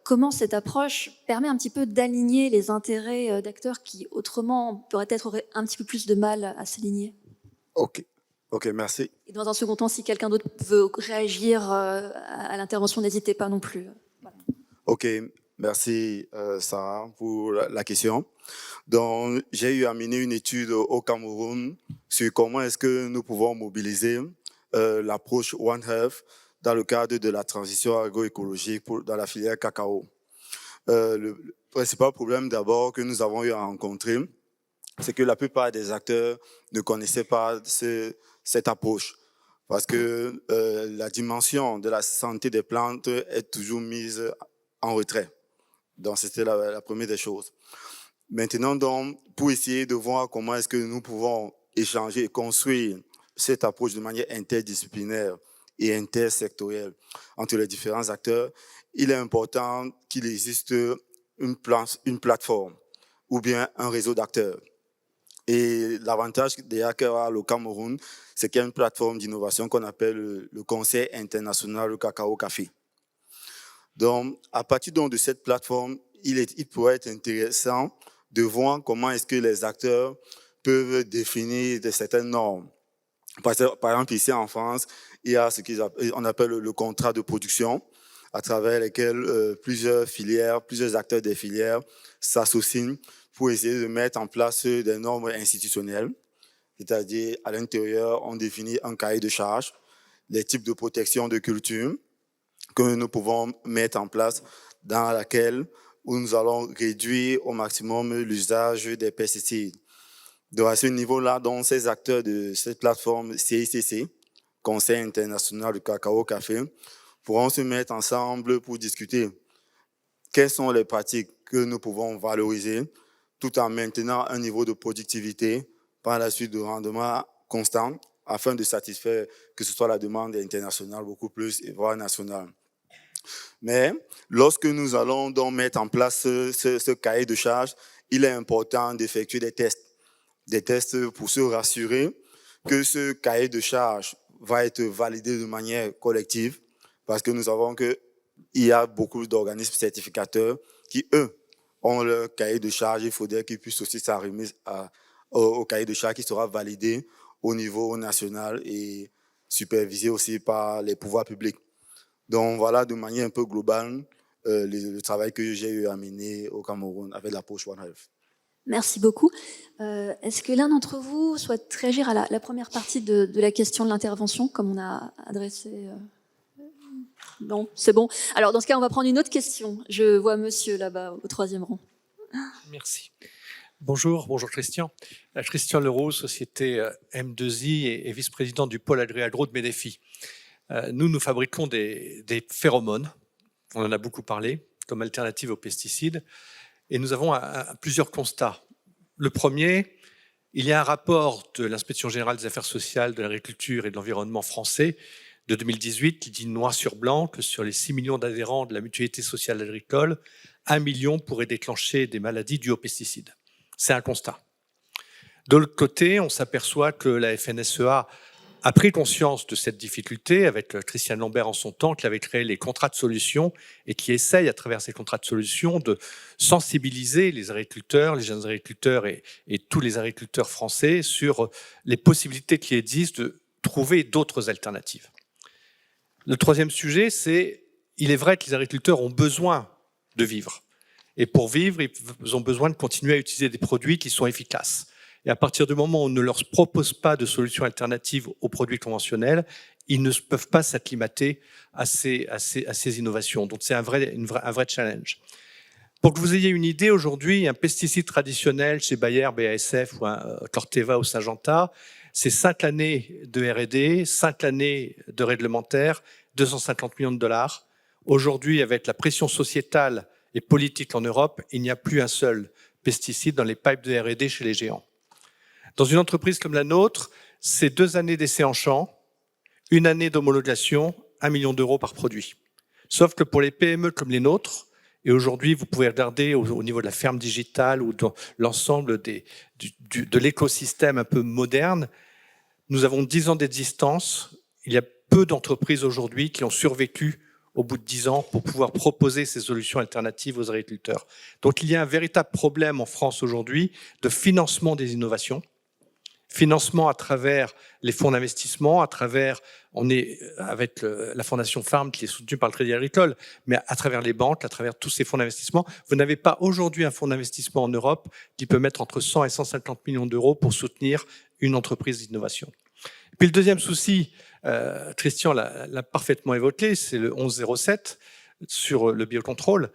comment cette approche permet un petit peu d'aligner les intérêts d'acteurs qui, autrement, peut-être auraient un petit peu plus de mal à s'aligner? Ok, merci. Et dans un second temps, si quelqu'un d'autre veut réagir à l'intervention, n'hésitez pas non plus. Voilà. Ok, merci Sarah pour la question. Donc, j'ai eu à mener une étude au Cameroun sur comment est-ce que nous pouvons mobiliser l'approche One Health dans le cadre de la transition agroécologique dans la filière cacao. Le principal problème d'abord que nous avons eu à rencontrer, c'est que la plupart des acteurs ne connaissaient pas cette approche parce que la dimension de la santé des plantes est toujours mise en retrait. Donc, c'était la première des choses. Maintenant, donc, pour essayer de voir comment est-ce que nous pouvons échanger et construire cette approche de manière interdisciplinaire et intersectorielle entre les différents acteurs, il est important qu'il existe une plateforme ou bien un réseau d'acteurs. Et l'avantage des hackers au Cameroun, c'est qu'il y a une plateforme d'innovation qu'on appelle le Conseil international du cacao café. Donc, à partir donc de cette plateforme, il pourrait être intéressant de voir comment est-ce que les acteurs peuvent définir certaines normes. Par exemple, ici en France, il y a ce qu'on appelle le contrat de production, à travers lequel plusieurs acteurs des filières s'associent pour essayer de mettre en place des normes institutionnelles. C'est-à-dire, à l'intérieur, on définit un cahier de charges, les types de protection de culture que nous pouvons mettre en place dans laquelle où nous allons réduire au maximum l'usage des pesticides. Donc, à ce niveau-là, donc, ces acteurs de cette plateforme CICC, Conseil international du cacao café, pourront se mettre ensemble pour discuter quelles sont les pratiques que nous pouvons valoriser tout en maintenant un niveau de productivité, par la suite de rendement constant, afin de satisfaire que ce soit la demande internationale beaucoup plus, voire nationale. Mais lorsque nous allons donc mettre en place ce cahier de charges, il est important d'effectuer des tests pour se rassurer que ce cahier de charges va être validé de manière collective, parce que nous savons qu'il y a beaucoup d'organismes certificateurs qui, eux, ont leur cahier de charges. Il faudrait qu'ils puissent aussi s'arrimer au cahier de charges qui sera validé au niveau national et supervisé aussi par les pouvoirs publics. Donc voilà, de manière un peu globale, le travail que j'ai eu à mener au Cameroun avec l'approche One Health. Merci beaucoup. Est-ce que l'un d'entre vous souhaite réagir à la première partie de la question de l'intervention, comme on a adressé Non, c'est bon. Alors dans ce cas, on va prendre une autre question. Je vois monsieur là-bas au 3e rang. Merci. Bonjour Christian. Christian Leroux, société M2I et vice-président du pôle Agri-Agro de Médéfi. Nous fabriquons des phéromones, on en a beaucoup parlé, comme alternative aux pesticides, et nous avons plusieurs constats. Le premier, il y a un rapport de l'Inspection générale des affaires sociales, de l'agriculture et de l'environnement français de 2018 qui dit noir sur blanc que sur les 6 millions d'adhérents de la mutualité sociale agricole, 1 million pourrait déclencher des maladies dues aux pesticides. C'est un constat. De l'autre côté, on s'aperçoit que la FNSEA a pris conscience de cette difficulté avec Christiane Lambert en son temps, qui avait créé les contrats de solutions et qui essaye à travers ces contrats de solutions de sensibiliser les agriculteurs, les jeunes agriculteurs et tous les agriculteurs français sur les possibilités qui existent de trouver d'autres alternatives. Le troisième sujet, c'est il est vrai que les agriculteurs ont besoin de vivre. Et pour vivre, ils ont besoin de continuer à utiliser des produits qui sont efficaces. Et à partir du moment où on ne leur propose pas de solutions alternatives aux produits conventionnels, ils ne peuvent pas s'acclimater à ces innovations. Donc c'est un vrai challenge. Pour que vous ayez une idée, aujourd'hui, un pesticide traditionnel chez Bayer, BASF ou un Corteva ou Syngenta, c'est 5 années de R&D, 5 années de réglementaire, 250 millions de dollars. Aujourd'hui, avec la pression sociétale et politique en Europe, il n'y a plus un seul pesticide dans les pipes de R&D chez les géants. Dans une entreprise comme la nôtre, c'est 2 années d'essai en champ, 1 année d'homologation, 1 million d'euros par produit. Sauf que pour les PME comme les nôtres, et aujourd'hui vous pouvez regarder au niveau de la ferme digitale ou dans l'ensemble de l'écosystème un peu moderne, nous avons 10 ans d'existence. Il y a peu d'entreprises aujourd'hui qui ont survécu au bout de 10 ans pour pouvoir proposer ces solutions alternatives aux agriculteurs. Donc il y a un véritable problème en France aujourd'hui de financement des innovations, financement à travers les fonds d'investissement, on est avec la Fondation Farm qui est soutenue par le Crédit Agricole, mais à travers les banques, à travers tous ces fonds d'investissement. Vous n'avez pas aujourd'hui un fonds d'investissement en Europe qui peut mettre entre 100 et 150 millions d'euros pour soutenir une entreprise d'innovation. Puis le deuxième souci, Christian l'a parfaitement évoqué, c'est le 1107 sur le biocontrôle,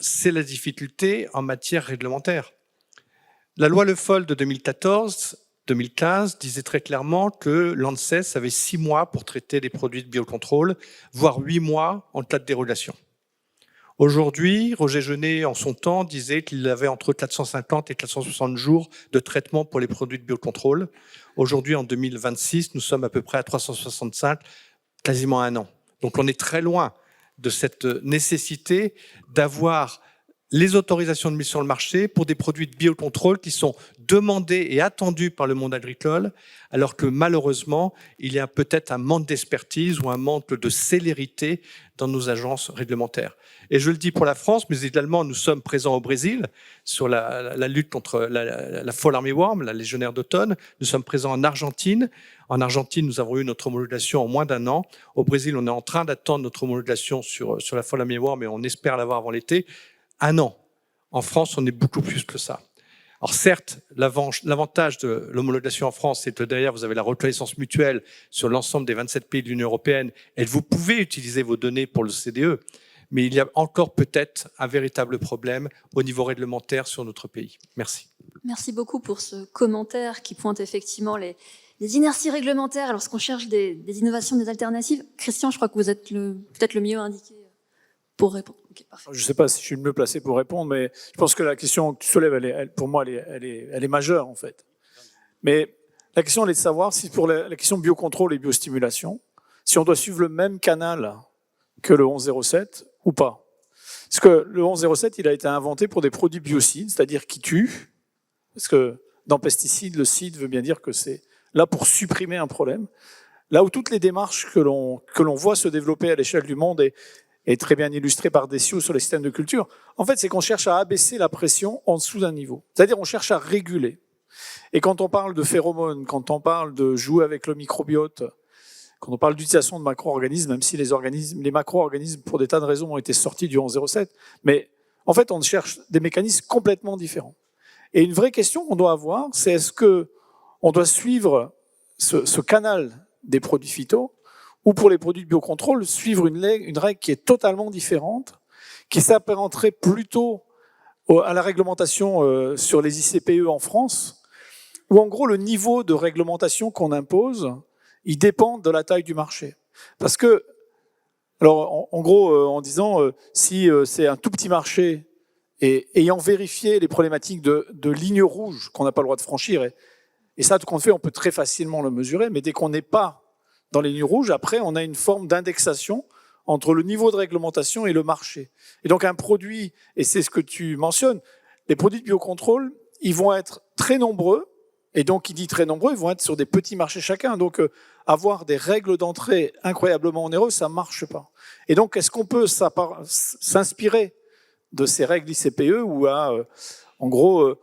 c'est la difficulté en matière réglementaire. La loi Le Foll de 2014-2015 disait très clairement que l'ANSES avait 6 mois pour traiter les produits de biocontrôle, voire 8 mois en cas de dérogation. Aujourd'hui, Roger Genet, en son temps, disait qu'il avait entre 450 et 460 jours de traitement pour les produits de biocontrôle. Aujourd'hui, en 2026, nous sommes à peu près à 365, quasiment 1 an. Donc on est très loin de cette nécessité d'avoir les autorisations de mise sur le marché pour des produits de biocontrôle qui sont demandés et attendus par le monde agricole, alors que malheureusement, il y a peut-être un manque d'expertise ou un manque de célérité dans nos agences réglementaires. Et je le dis pour la France, mais également nous sommes présents au Brésil sur la lutte contre la Fall Armyworm, la légionnaire d'automne. Nous sommes présents en Argentine. En Argentine, nous avons eu notre homologation en moins d'1 an. Au Brésil, on est en train d'attendre notre homologation sur la Fall Armyworm et on espère l'avoir avant l'été. 1 an. En France, on est beaucoup plus que ça. Alors certes, l'avantage de l'homologation en France, c'est que derrière, vous avez la reconnaissance mutuelle sur l'ensemble des 27 pays de l'Union européenne et vous pouvez utiliser vos données pour le CDE, mais il y a encore peut-être un véritable problème au niveau réglementaire sur notre pays. Merci. Merci beaucoup pour ce commentaire qui pointe effectivement les inerties réglementaires lorsqu'on cherche des innovations, des alternatives. Christian, je crois que vous êtes peut-être le mieux indiqué pour répondre. Okay, je ne sais pas si je suis le mieux placé pour répondre, mais je pense que la question que tu soulèves, pour moi, elle est majeure, en fait. Mais la question, elle est de savoir si pour la question biocontrôle et biostimulation, si on doit suivre le même canal que le 1107 ou pas. Parce que le 1107, il a été inventé pour des produits biocides, c'est-à-dire qui tuent, parce que dans pesticides, le cide veut bien dire que c'est là pour supprimer un problème. Là où toutes les démarches que l'on voit se développer à l'échelle du monde est très bien illustrée par Desio sur les systèmes de culture, en fait, c'est qu'on cherche à abaisser la pression en dessous d'un niveau. C'est-à-dire on cherche à réguler. Et quand on parle de phéromones, quand on parle de jouer avec le microbiote, quand on parle d'utilisation de macro-organismes, même si les macro-organismes, pour des tas de raisons, ont été sortis du 1107, mais en fait, on cherche des mécanismes complètement différents. Et une vraie question qu'on doit avoir, c'est est-ce qu'on doit suivre ce canal des produits phyto, ou pour les produits de biocontrôle, suivre une règle qui est totalement différente, qui s'apparenterait plutôt à la réglementation sur les ICPE en France, où en gros le niveau de réglementation qu'on impose, il dépend de la taille du marché. Parce que, alors en gros, en disant si c'est un tout petit marché, et ayant vérifié les problématiques de lignes rouges qu'on n'a pas le droit de franchir, et ça, tout compte fait, on peut très facilement le mesurer, mais dès qu'on n'est pas dans les lignes rouges, après, on a une forme d'indexation entre le niveau de réglementation et le marché. Et donc un produit, et c'est ce que tu mentionnes, les produits de biocontrôle, ils vont être très nombreux, et donc qui dit très nombreux, ils vont être sur des petits marchés chacun. Donc avoir des règles d'entrée incroyablement onéreuses, ça ne marche pas. Et donc est-ce qu'on peut s'inspirer de ces règles ICPE où en gros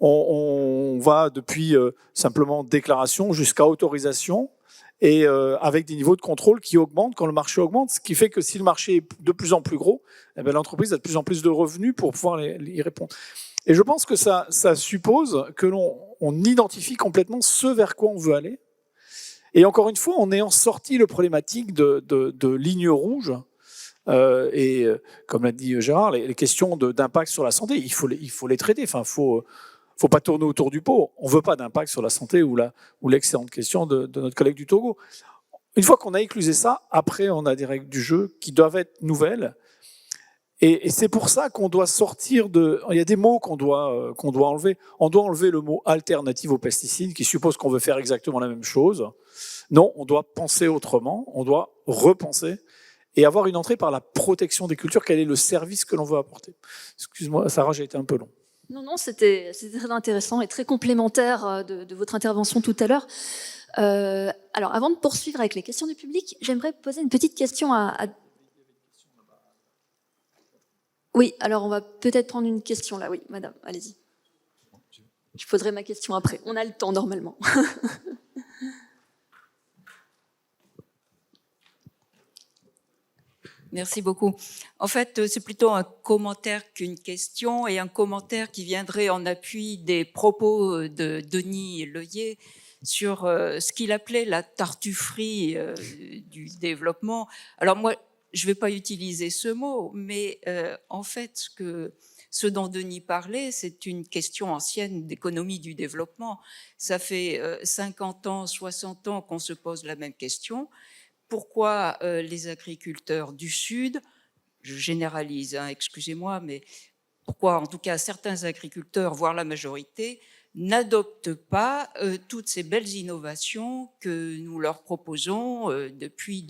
on va depuis simplement déclaration jusqu'à autorisation, et avec des niveaux de contrôle qui augmentent quand le marché augmente, ce qui fait que si le marché est de plus en plus gros, eh bien, l'entreprise a de plus en plus de revenus pour pouvoir y répondre. Et je pense que ça suppose que l'on identifie complètement ce vers quoi on veut aller. Et encore une fois, en ayant sorti le problématique de lignes rouges, et comme l'a dit Gérard, les questions d'impact sur la santé, il faut les traiter. Enfin, faut pas tourner autour du pot. On ne veut pas d'impact sur la santé ou l'excellente question de notre collègue du Togo. Une fois qu'on a éclusé ça, après, on a des règles du jeu qui doivent être nouvelles. Et c'est pour ça qu'on doit sortir de... Il y a des mots qu'on doit enlever. On doit enlever le mot alternative aux pesticides, qui suppose qu'on veut faire exactement la même chose. Non, on doit penser autrement, on doit repenser et avoir une entrée par la protection des cultures. Quel est le service que l'on veut apporter? Excuse-moi, Sarah, j'ai été un peu long. Non, c'était très intéressant et très complémentaire de votre intervention tout à l'heure. Alors, avant de poursuivre avec les questions du public, j'aimerais poser une petite question à... Oui, alors on va peut-être prendre une question là. Oui, madame, allez-y. Je poserai ma question après. On a le temps normalement. Merci beaucoup. En fait, c'est plutôt un commentaire qu'une question, et un commentaire qui viendrait en appui des propos de Denis Leyer sur ce qu'il appelait la tartufferie du développement. Alors moi, je ne vais pas utiliser ce mot, mais en fait, ce dont Denis parlait, c'est une question ancienne d'économie du développement. Ça fait 50 ans, 60 ans qu'on se pose la même question. Pourquoi les agriculteurs du Sud, je généralise, hein, excusez-moi, mais pourquoi en tout cas certains agriculteurs, voire la majorité, n'adoptent pas toutes ces belles innovations que nous leur proposons depuis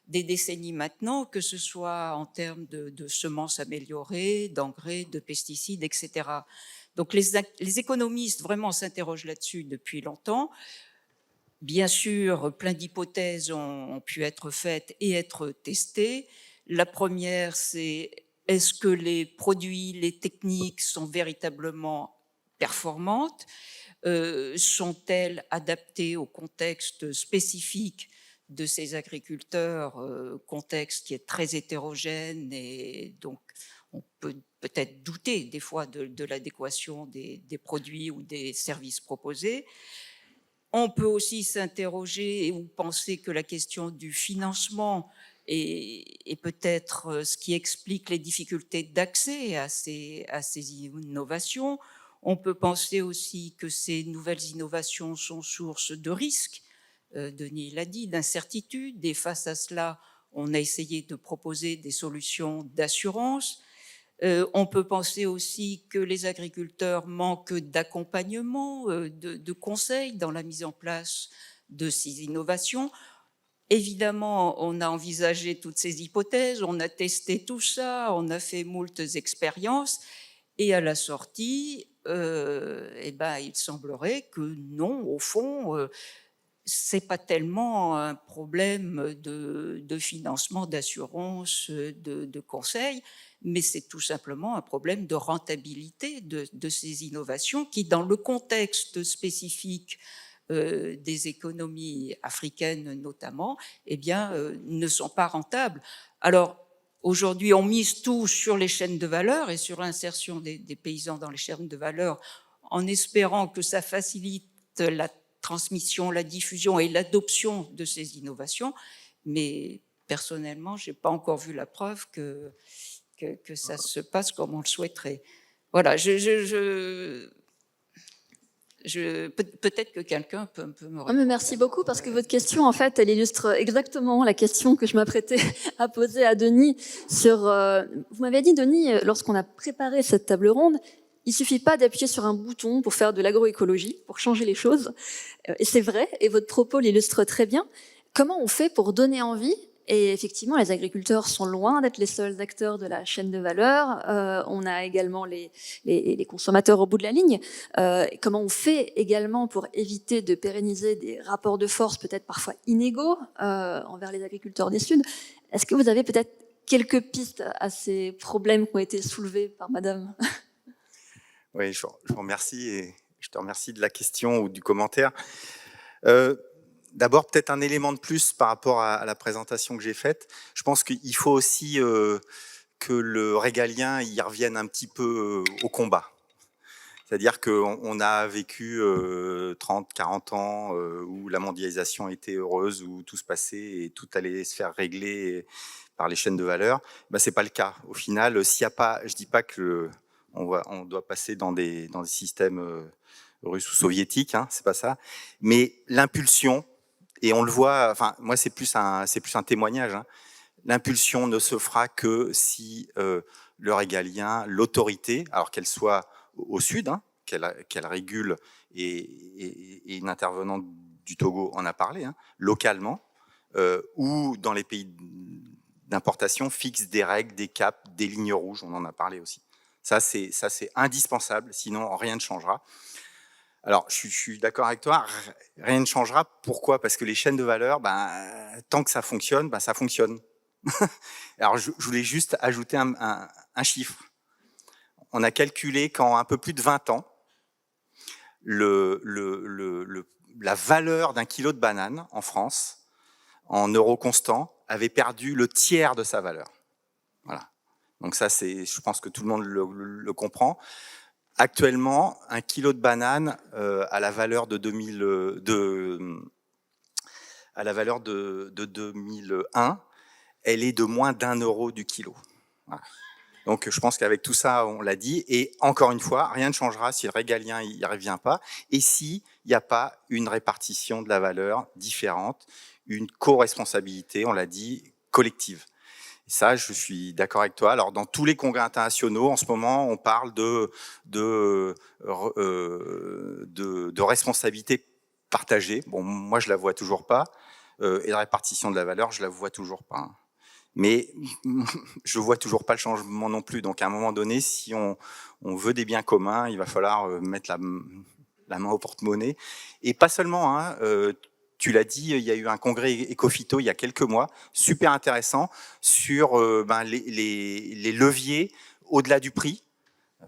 des décennies maintenant, que ce soit en termes de semences améliorées, d'engrais, de pesticides, etc. Donc les économistes vraiment s'interrogent là-dessus depuis longtemps. Bien sûr, plein d'hypothèses ont pu être faites et être testées. La première, c'est est-ce que les produits, les techniques sont véritablement performantes? Sont-elles adaptées au contexte spécifique de ces agriculteurs, contexte qui est très hétérogène, et donc on peut peut-être douter des fois de l'adéquation des produits ou des services proposés. On peut aussi s'interroger ou penser que la question du financement est peut-être ce qui explique les difficultés d'accès à ces innovations. On peut penser aussi que ces nouvelles innovations sont source de risques, Denis l'a dit, d'incertitudes, et face à cela, on a essayé de proposer des solutions d'assurance. On peut penser aussi que les agriculteurs manquent d'accompagnement, de conseils dans la mise en place de ces innovations. Évidemment, on a envisagé toutes ces hypothèses, on a testé tout ça, on a fait moultes expériences, et à la sortie, il semblerait que non, au fond, c'est pas tellement un problème de financement, d'assurance, de conseil, mais c'est tout simplement un problème de rentabilité de ces innovations qui, dans le contexte spécifique des économies africaines notamment, ne sont pas rentables. Alors, aujourd'hui, on mise tout sur les chaînes de valeur et sur l'insertion des paysans dans les chaînes de valeur en espérant que ça facilite la transmission, la diffusion et l'adoption de ces innovations. Mais personnellement, je n'ai pas encore vu la preuve que ça se passe comme on le souhaiterait. Voilà, peut-être que quelqu'un peut me répondre. Merci beaucoup parce que votre question, en fait, elle illustre exactement la question que je m'apprêtais à poser à Denis. Vous m'avez dit, Denis, lorsqu'on a préparé cette table ronde, il suffit pas d'appuyer sur un bouton pour faire de l'agroécologie, pour changer les choses. Et c'est vrai, et votre propos l'illustre très bien. Comment on fait pour donner envie ? Et effectivement, les agriculteurs sont loin d'être les seuls acteurs de la chaîne de valeur. On a également les consommateurs au bout de la ligne. Comment on fait également pour éviter de pérenniser des rapports de force peut-être parfois inégaux envers les agriculteurs des Suds ? Est-ce que vous avez peut-être quelques pistes à ces problèmes qui ont été soulevés par Madame ? Oui, je vous remercie et je te remercie de la question ou du commentaire. D'abord, peut-être un élément de plus par rapport à la présentation que j'ai faite. Je pense qu'il faut aussi que le régalien y revienne un petit peu au combat. C'est-à-dire qu'on a vécu 30, 40 ans où la mondialisation était heureuse, où tout se passait et tout allait se faire régler par les chaînes de valeur. Ben, c'est pas le cas. Au final, s'il y a pas, je dis pas que on doit passer dans des systèmes russes ou soviétiques, hein, c'est pas ça. Mais l'impulsion, et on le voit, enfin moi c'est plus un témoignage. Hein. L'impulsion ne se fera que si le régalien, l'autorité, alors qu'elle soit au sud, hein, qu'elle régule, et une intervenante du Togo en a parlé, hein, localement, ou dans les pays d'importation, fixe des règles, des caps, des lignes rouges, on en a parlé aussi. Ça c'est indispensable, sinon rien ne changera. Alors, je suis d'accord avec toi, rien ne changera. Pourquoi ? Parce que les chaînes de valeur, tant que ça fonctionne, ça fonctionne. Alors, je voulais juste ajouter un chiffre. On a calculé qu'en un peu plus de 20 ans, la valeur d'un kilo de banane en France, en euros constants, avait perdu le tiers de sa valeur. Voilà. Donc ça, je pense que tout le monde le comprend. Actuellement, un kilo de banane à la valeur de 2001, elle est de moins d'1 euro du kilo. Voilà. Donc je pense qu'avec tout ça, on l'a dit. Et encore une fois, rien ne changera si le régalien n'y revient pas et s'il n'y a pas une répartition de la valeur différente, une co-responsabilité, on l'a dit, collective. Et ça, je suis d'accord avec toi. Alors, dans tous les congrès internationaux, en ce moment, on parle de responsabilité partagée. Bon, moi, je la vois toujours pas. Et la répartition de la valeur, je la vois toujours pas. Mais je vois toujours pas le changement non plus. Donc, à un moment donné, si on veut des biens communs, il va falloir mettre la main au porte-monnaie. Et pas seulement, hein, tu l'as dit, il y a eu un congrès Ecophyto il y a quelques mois, super intéressant, sur les leviers au-delà du prix,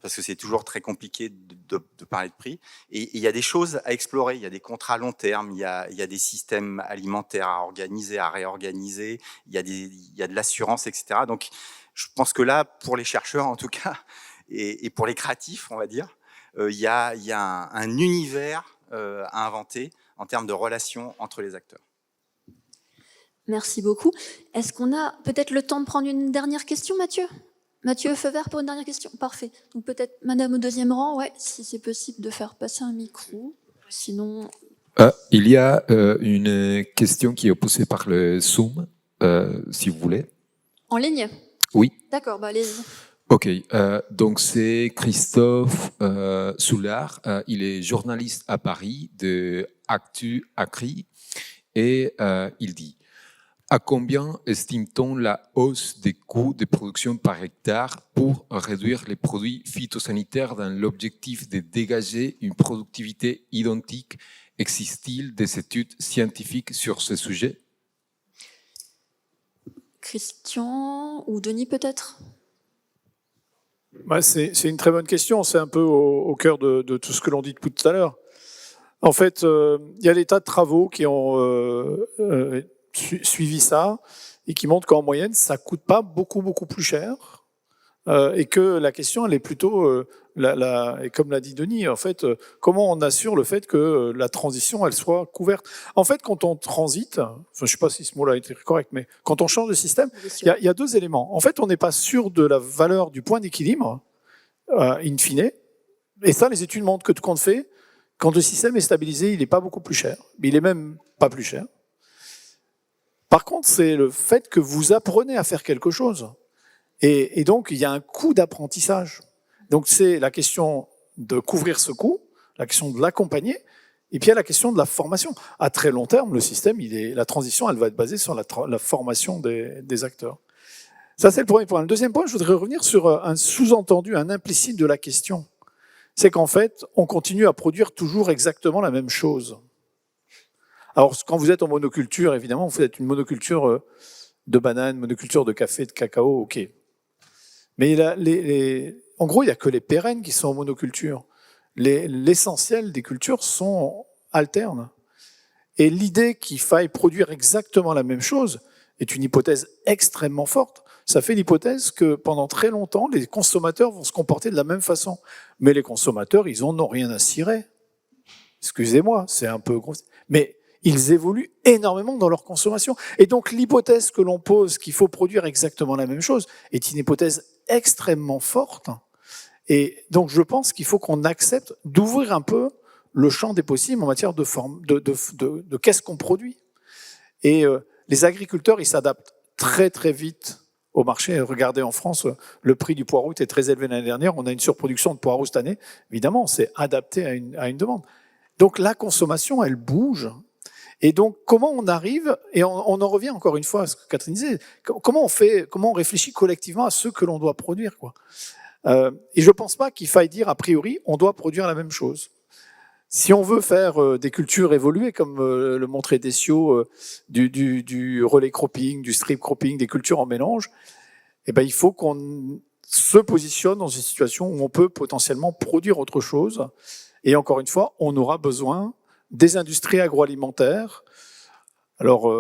parce que c'est toujours très compliqué de parler de prix. Et il y a des choses à explorer, il y a des contrats à long terme, il y a des systèmes alimentaires à organiser, à réorganiser, il y a de l'assurance, etc. Donc je pense que là, pour les chercheurs en tout cas, et pour les créatifs, on va dire, il y a un univers à inventer en termes de relations entre les acteurs. Merci beaucoup. Est-ce qu'on a peut-être le temps de prendre une dernière question, Mathieu ? Mathieu, feu vert pour une dernière question. Parfait. Donc peut-être Madame au deuxième rang, ouais, si c'est possible de faire passer un micro. Sinon... Il y a une question qui est posée par le Zoom, si vous voulez. En ligne ? Oui. D'accord, allez-y. Ok, donc c'est Christophe Soulard, il est journaliste à Paris de Actu Acri et il dit À combien estime-t-on la hausse des coûts de production par hectare pour réduire les produits phytosanitaires dans l'objectif de dégager une productivité identique? Existe-t-il des études scientifiques sur ce sujet? Christian ou Denis peut-être? C'est une très bonne question. C'est un peu au cœur de tout ce que l'on dit depuis tout à l'heure. En fait, il y a des tas de travaux qui ont suivi ça et qui montrent qu'en moyenne, ça ne coûte pas beaucoup plus cher et que la question, elle est plutôt, et comme l'a dit Denis, en fait, comment on assure le fait que la transition, elle soit couverte. En fait, quand on transite, enfin, je ne sais pas si ce mot-là est correct, mais quand on change de système, il y a deux éléments. En fait, on n'est pas sûr de la valeur du point d'équilibre, in fine, et ça, les études montrent que tout compte fait, quand le système est stabilisé, il n'est pas beaucoup plus cher, mais il est même pas plus cher. Par contre, c'est le fait que vous apprenez à faire quelque chose. Et donc, il y a un coût d'apprentissage. Donc, c'est la question de couvrir ce coût, la question de l'accompagner, et puis il y a la question de la formation. À très long terme, le système, la transition, elle va être basée sur la formation des acteurs. Ça, c'est le premier point. Le deuxième point, je voudrais revenir sur un sous-entendu, un implicite de la question. C'est qu'en fait, on continue à produire toujours exactement la même chose. Alors, quand vous êtes en monoculture, évidemment, vous êtes une monoculture de bananes, monoculture de café, de cacao, ok. Mais en gros, il n'y a que les pérennes qui sont en monoculture. L'essentiel des cultures sont alternes. Et l'idée qu'il faille produire exactement la même chose est une hypothèse extrêmement forte. Ça fait l'hypothèse que pendant très longtemps, les consommateurs vont se comporter de la même façon. Mais les consommateurs, ils n'en ont rien à cirer. Excusez-moi, c'est un peu gros. Mais ils évoluent énormément dans leur consommation. Et donc l'hypothèse que l'on pose qu'il faut produire exactement la même chose est une hypothèse extrêmement forte. Et donc je pense qu'il faut qu'on accepte d'ouvrir un peu le champ des possibles en matière de qu'est-ce qu'on produit. Et les agriculteurs, ils s'adaptent très très vite au marché. Regardez en France, le prix du poireau était très élevé l'année dernière. On a une surproduction de poireaux cette année. Évidemment, c'est adapté à une demande. Donc la consommation, elle bouge. Et donc, comment on arrive, et on en revient encore une fois à ce que Catherine disait, comment on réfléchit collectivement à ce que l'on doit produire, quoi. Et je ne pense pas qu'il faille dire, a priori, on doit produire la même chose. Si on veut faire des cultures évoluées, comme le montrait Desio, du relais cropping, du strip cropping, des cultures en mélange, eh ben, il faut qu'on se positionne dans une situation où on peut potentiellement produire autre chose. Et encore une fois, on aura besoin des industries agroalimentaires. Alors,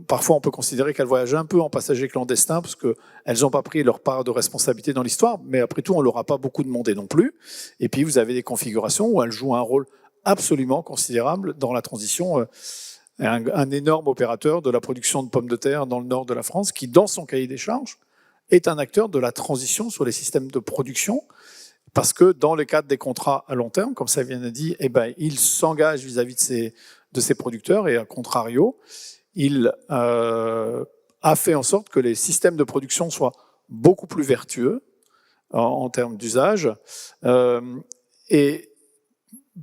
parfois, on peut considérer qu'elles voyagent un peu en passagers clandestins parce qu'elles n'ont pas pris leur part de responsabilité dans l'histoire, mais après tout, on ne leur a pas beaucoup demandé non plus. Et puis, vous avez des configurations où elles jouent un rôle absolument considérable dans la transition. Un énorme opérateur de la production de pommes de terre dans le nord de la France qui, dans son cahier des charges, est un acteur de la transition sur les systèmes de production. Parce que dans le cadre des contrats à long terme, comme ça vient d'être dit, eh ben, il s'engage vis-à-vis de ses producteurs et à contrario, il a fait en sorte que les systèmes de production soient beaucoup plus vertueux en termes d'usage et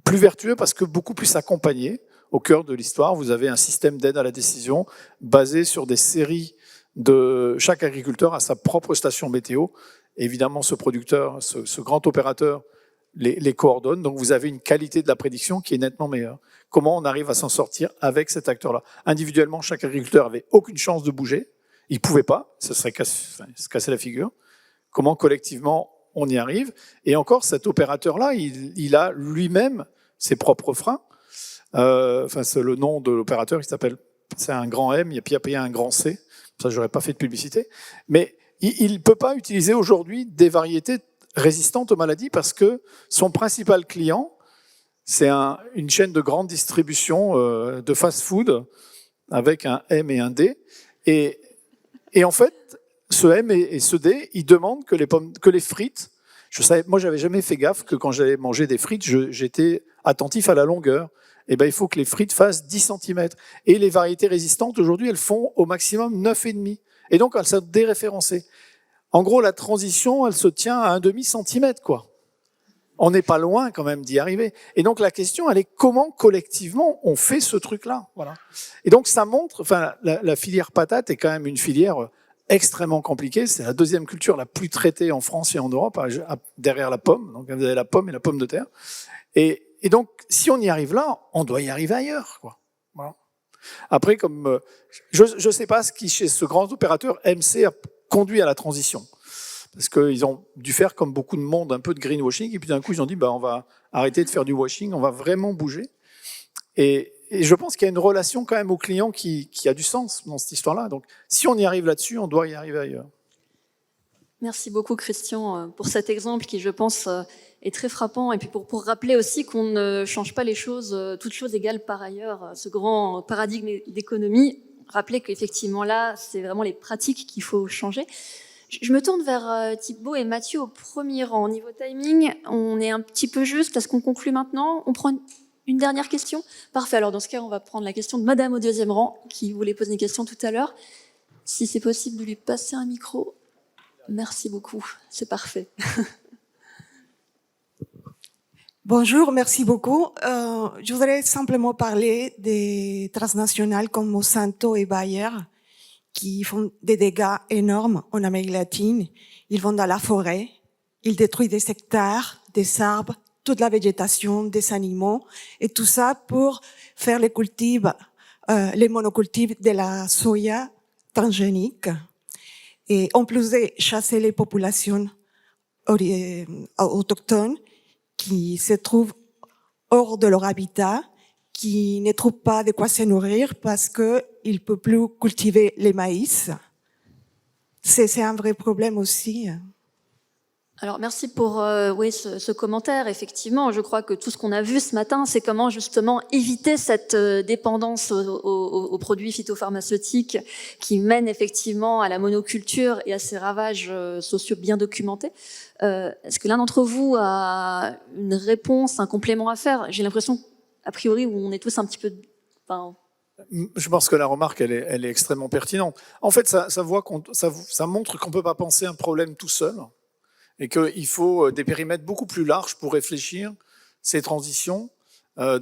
plus vertueux parce que beaucoup plus accompagnés. Au cœur de l'histoire, vous avez un système d'aide à la décision basé sur des séries de chaque agriculteur a sa propre station météo. Évidemment, ce producteur, ce grand opérateur les coordonne. Donc, vous avez une qualité de la prédiction qui est nettement meilleure. Comment on arrive à s'en sortir avec cet acteur-là? Individuellement, chaque agriculteur avait aucune chance de bouger. Il ne pouvait pas. Ça serait se casser la figure. Comment, collectivement, on y arrive? Et encore, cet opérateur-là, il a lui-même ses propres freins. C'est le nom de l'opérateur, c'est un grand M, et puis après, il y a un grand C. Ça, je n'aurais pas fait de publicité. Mais il ne peut pas utiliser aujourd'hui des variétés résistantes aux maladies parce que son principal client, c'est une chaîne de grande distribution de fast-food avec un M et un D. Et en fait, ce M et ce D, ils demandent que les frites, moi, j'avais jamais fait gaffe que quand j'allais manger des frites, j'étais attentif à la longueur. Eh ben, il faut que les frites fassent 10 cm. Et les variétés résistantes, aujourd'hui, elles font au maximum 9,5. Et donc, elles sont déréférencées. En gros, la transition, elle se tient à un demi-centimètre, quoi. On n'est pas loin quand même d'y arriver. Et donc la question, elle est comment collectivement on fait ce truc-là. Voilà. Et donc ça montre, enfin la filière patate est quand même une filière extrêmement compliquée. C'est la deuxième culture la plus traitée en France et en Europe, derrière la pomme. Donc vous avez la pomme et la pomme de terre. Et donc si on y arrive là, on doit y arriver ailleurs, quoi. Voilà. Après, comme je ne sais pas ce qui chez ce grand opérateur MC a conduit à la transition. Parce qu'ils ont dû faire, comme beaucoup de monde, un peu de greenwashing. Et puis d'un coup, ils ont dit, on va arrêter de faire du washing, on va vraiment bouger. Et je pense qu'il y a une relation quand même au client qui a du sens dans cette histoire-là. Donc, si on y arrive là-dessus, on doit y arriver ailleurs. Merci beaucoup, Christian, pour cet exemple qui, je pense, est très frappant. Et puis pour rappeler aussi qu'on ne change pas les choses, toutes choses égales par ailleurs, ce grand paradigme d'économie. Rappeler qu'effectivement, là, c'est vraiment les pratiques qu'il faut changer. Je me tourne vers Thibaut et Mathieu au premier rang. Au niveau timing, on est un petit peu juste. Est-ce qu'on conclut maintenant? On prend une dernière question? Parfait. Alors dans ce cas, on va prendre la question de Madame au deuxième rang, qui voulait poser une question tout à l'heure. Si c'est possible de lui passer un micro. Merci beaucoup. C'est parfait. Bonjour, merci beaucoup. Je voudrais simplement parler des transnationales comme Monsanto et Bayer, qui font des dégâts énormes en Amérique latine. Ils vont dans la forêt, ils détruisent des hectares, des arbres, toute la végétation, des animaux, et tout ça pour faire les cultives, les monocultives de la soya transgénique. Et en plus de chasser les populations autochtones qui se trouvent hors de leur habitat, qui ne trouvent pas de quoi se nourrir parce qu'ils ne peuvent plus cultiver les maïs. C'est un vrai problème aussi. Alors merci pour ce commentaire. Effectivement, je crois que tout ce qu'on a vu ce matin, c'est comment justement éviter cette dépendance aux produits phytopharmaceutiques qui mènent effectivement à la monoculture et à ces ravages sociaux bien documentés. Est-ce que l'un d'entre vous a une réponse, un complément à faire? J'ai l'impression, a priori, où on est tous un petit peu... Je pense que la remarque, elle est extrêmement pertinente. En fait, ça montre qu'on ne peut pas penser un problème tout seul et qu'il faut des périmètres beaucoup plus larges pour réfléchir ces transitions. En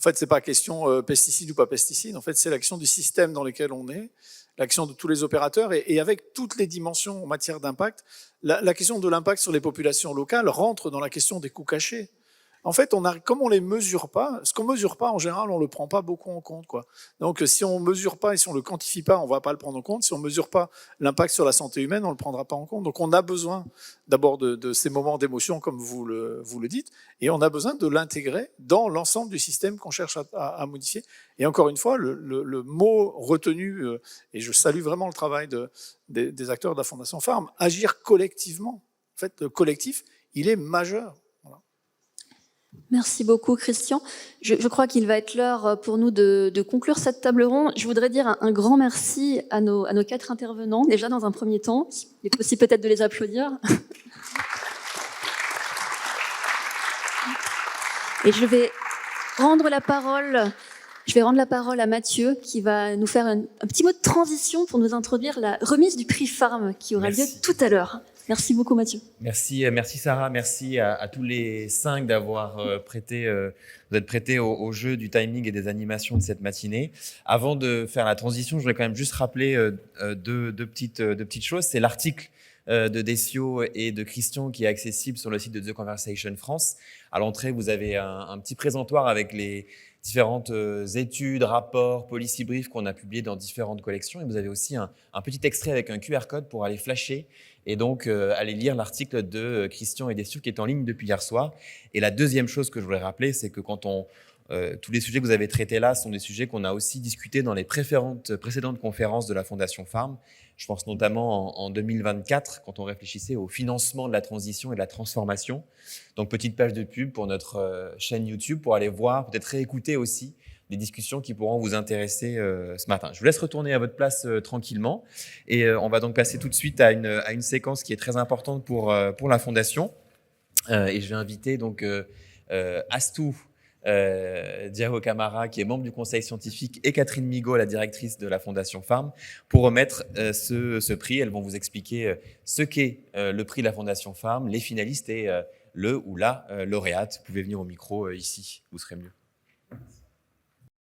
fait, ce n'est pas question pesticides ou pas pesticides. En fait, c'est l'action du système dans lequel on est, l'action de tous les opérateurs et avec toutes les dimensions en matière d'impact. La question de l'impact sur les populations locales rentre dans la question des coûts cachés. En fait, comme on ne les mesure pas, ce qu'on ne mesure pas, en général, on ne le prend pas beaucoup en compte, quoi. Donc, si on ne mesure pas et si on ne le quantifie pas, on ne va pas le prendre en compte. Si on ne mesure pas l'impact sur la santé humaine, on ne le prendra pas en compte. Donc, on a besoin d'abord de ces moments d'émotion, comme vous le dites, et on a besoin de l'intégrer dans l'ensemble du système qu'on cherche à modifier. Et encore une fois, le mot retenu, et je salue vraiment le travail des acteurs de la Fondation Farm, agir collectivement. En fait, le collectif, il est majeur. Merci beaucoup, Christian. Je crois qu'il va être l'heure pour nous de conclure cette table ronde. Je voudrais dire un grand merci à nos 4 intervenants, déjà dans un premier temps. Il est possible peut-être de les applaudir. Et je vais rendre la parole à Mathieu, qui va nous faire un petit mot de transition pour nous introduire la remise du prix Farm qui aura lieu tout à l'heure. Merci beaucoup, Mathieu. Merci Sarah, merci à tous les 5 d'avoir vous êtes prêtés au jeu du timing et des animations de cette matinée. Avant de faire la transition, je voudrais quand même juste rappeler deux petites choses. C'est l'article de Decio et de Christian qui est accessible sur le site de The Conversation France. À l'entrée, vous avez un petit présentoir avec les différentes études, rapports, policy briefs qu'on a publiés dans différentes collections. Et vous avez aussi un petit extrait avec un QR code pour aller flasher et donc aller lire l'article de Christian et Decio qui est en ligne depuis hier soir. Et la deuxième chose que je voulais rappeler, c'est que tous les sujets que vous avez traités là sont des sujets qu'on a aussi discutés dans les précédentes conférences de la Fondation Farm. Je pense notamment en 2024, quand on réfléchissait au financement de la transition et de la transformation. Donc, petite page de pub pour notre chaîne YouTube pour aller voir, peut-être réécouter aussi des discussions qui pourront vous intéresser ce matin. Je vous laisse retourner à votre place tranquillement et on va donc passer tout de suite à une séquence qui est très importante pour la Fondation. Et je vais inviter donc Astou Diao Camara, qui est membre du conseil scientifique, et Catherine Migaud, la directrice de la Fondation Farm, pour remettre ce prix. Elles vont vous expliquer ce qu'est le prix de la Fondation Farm, les finalistes et le ou la lauréate. Vous pouvez venir au micro ici, vous serez mieux.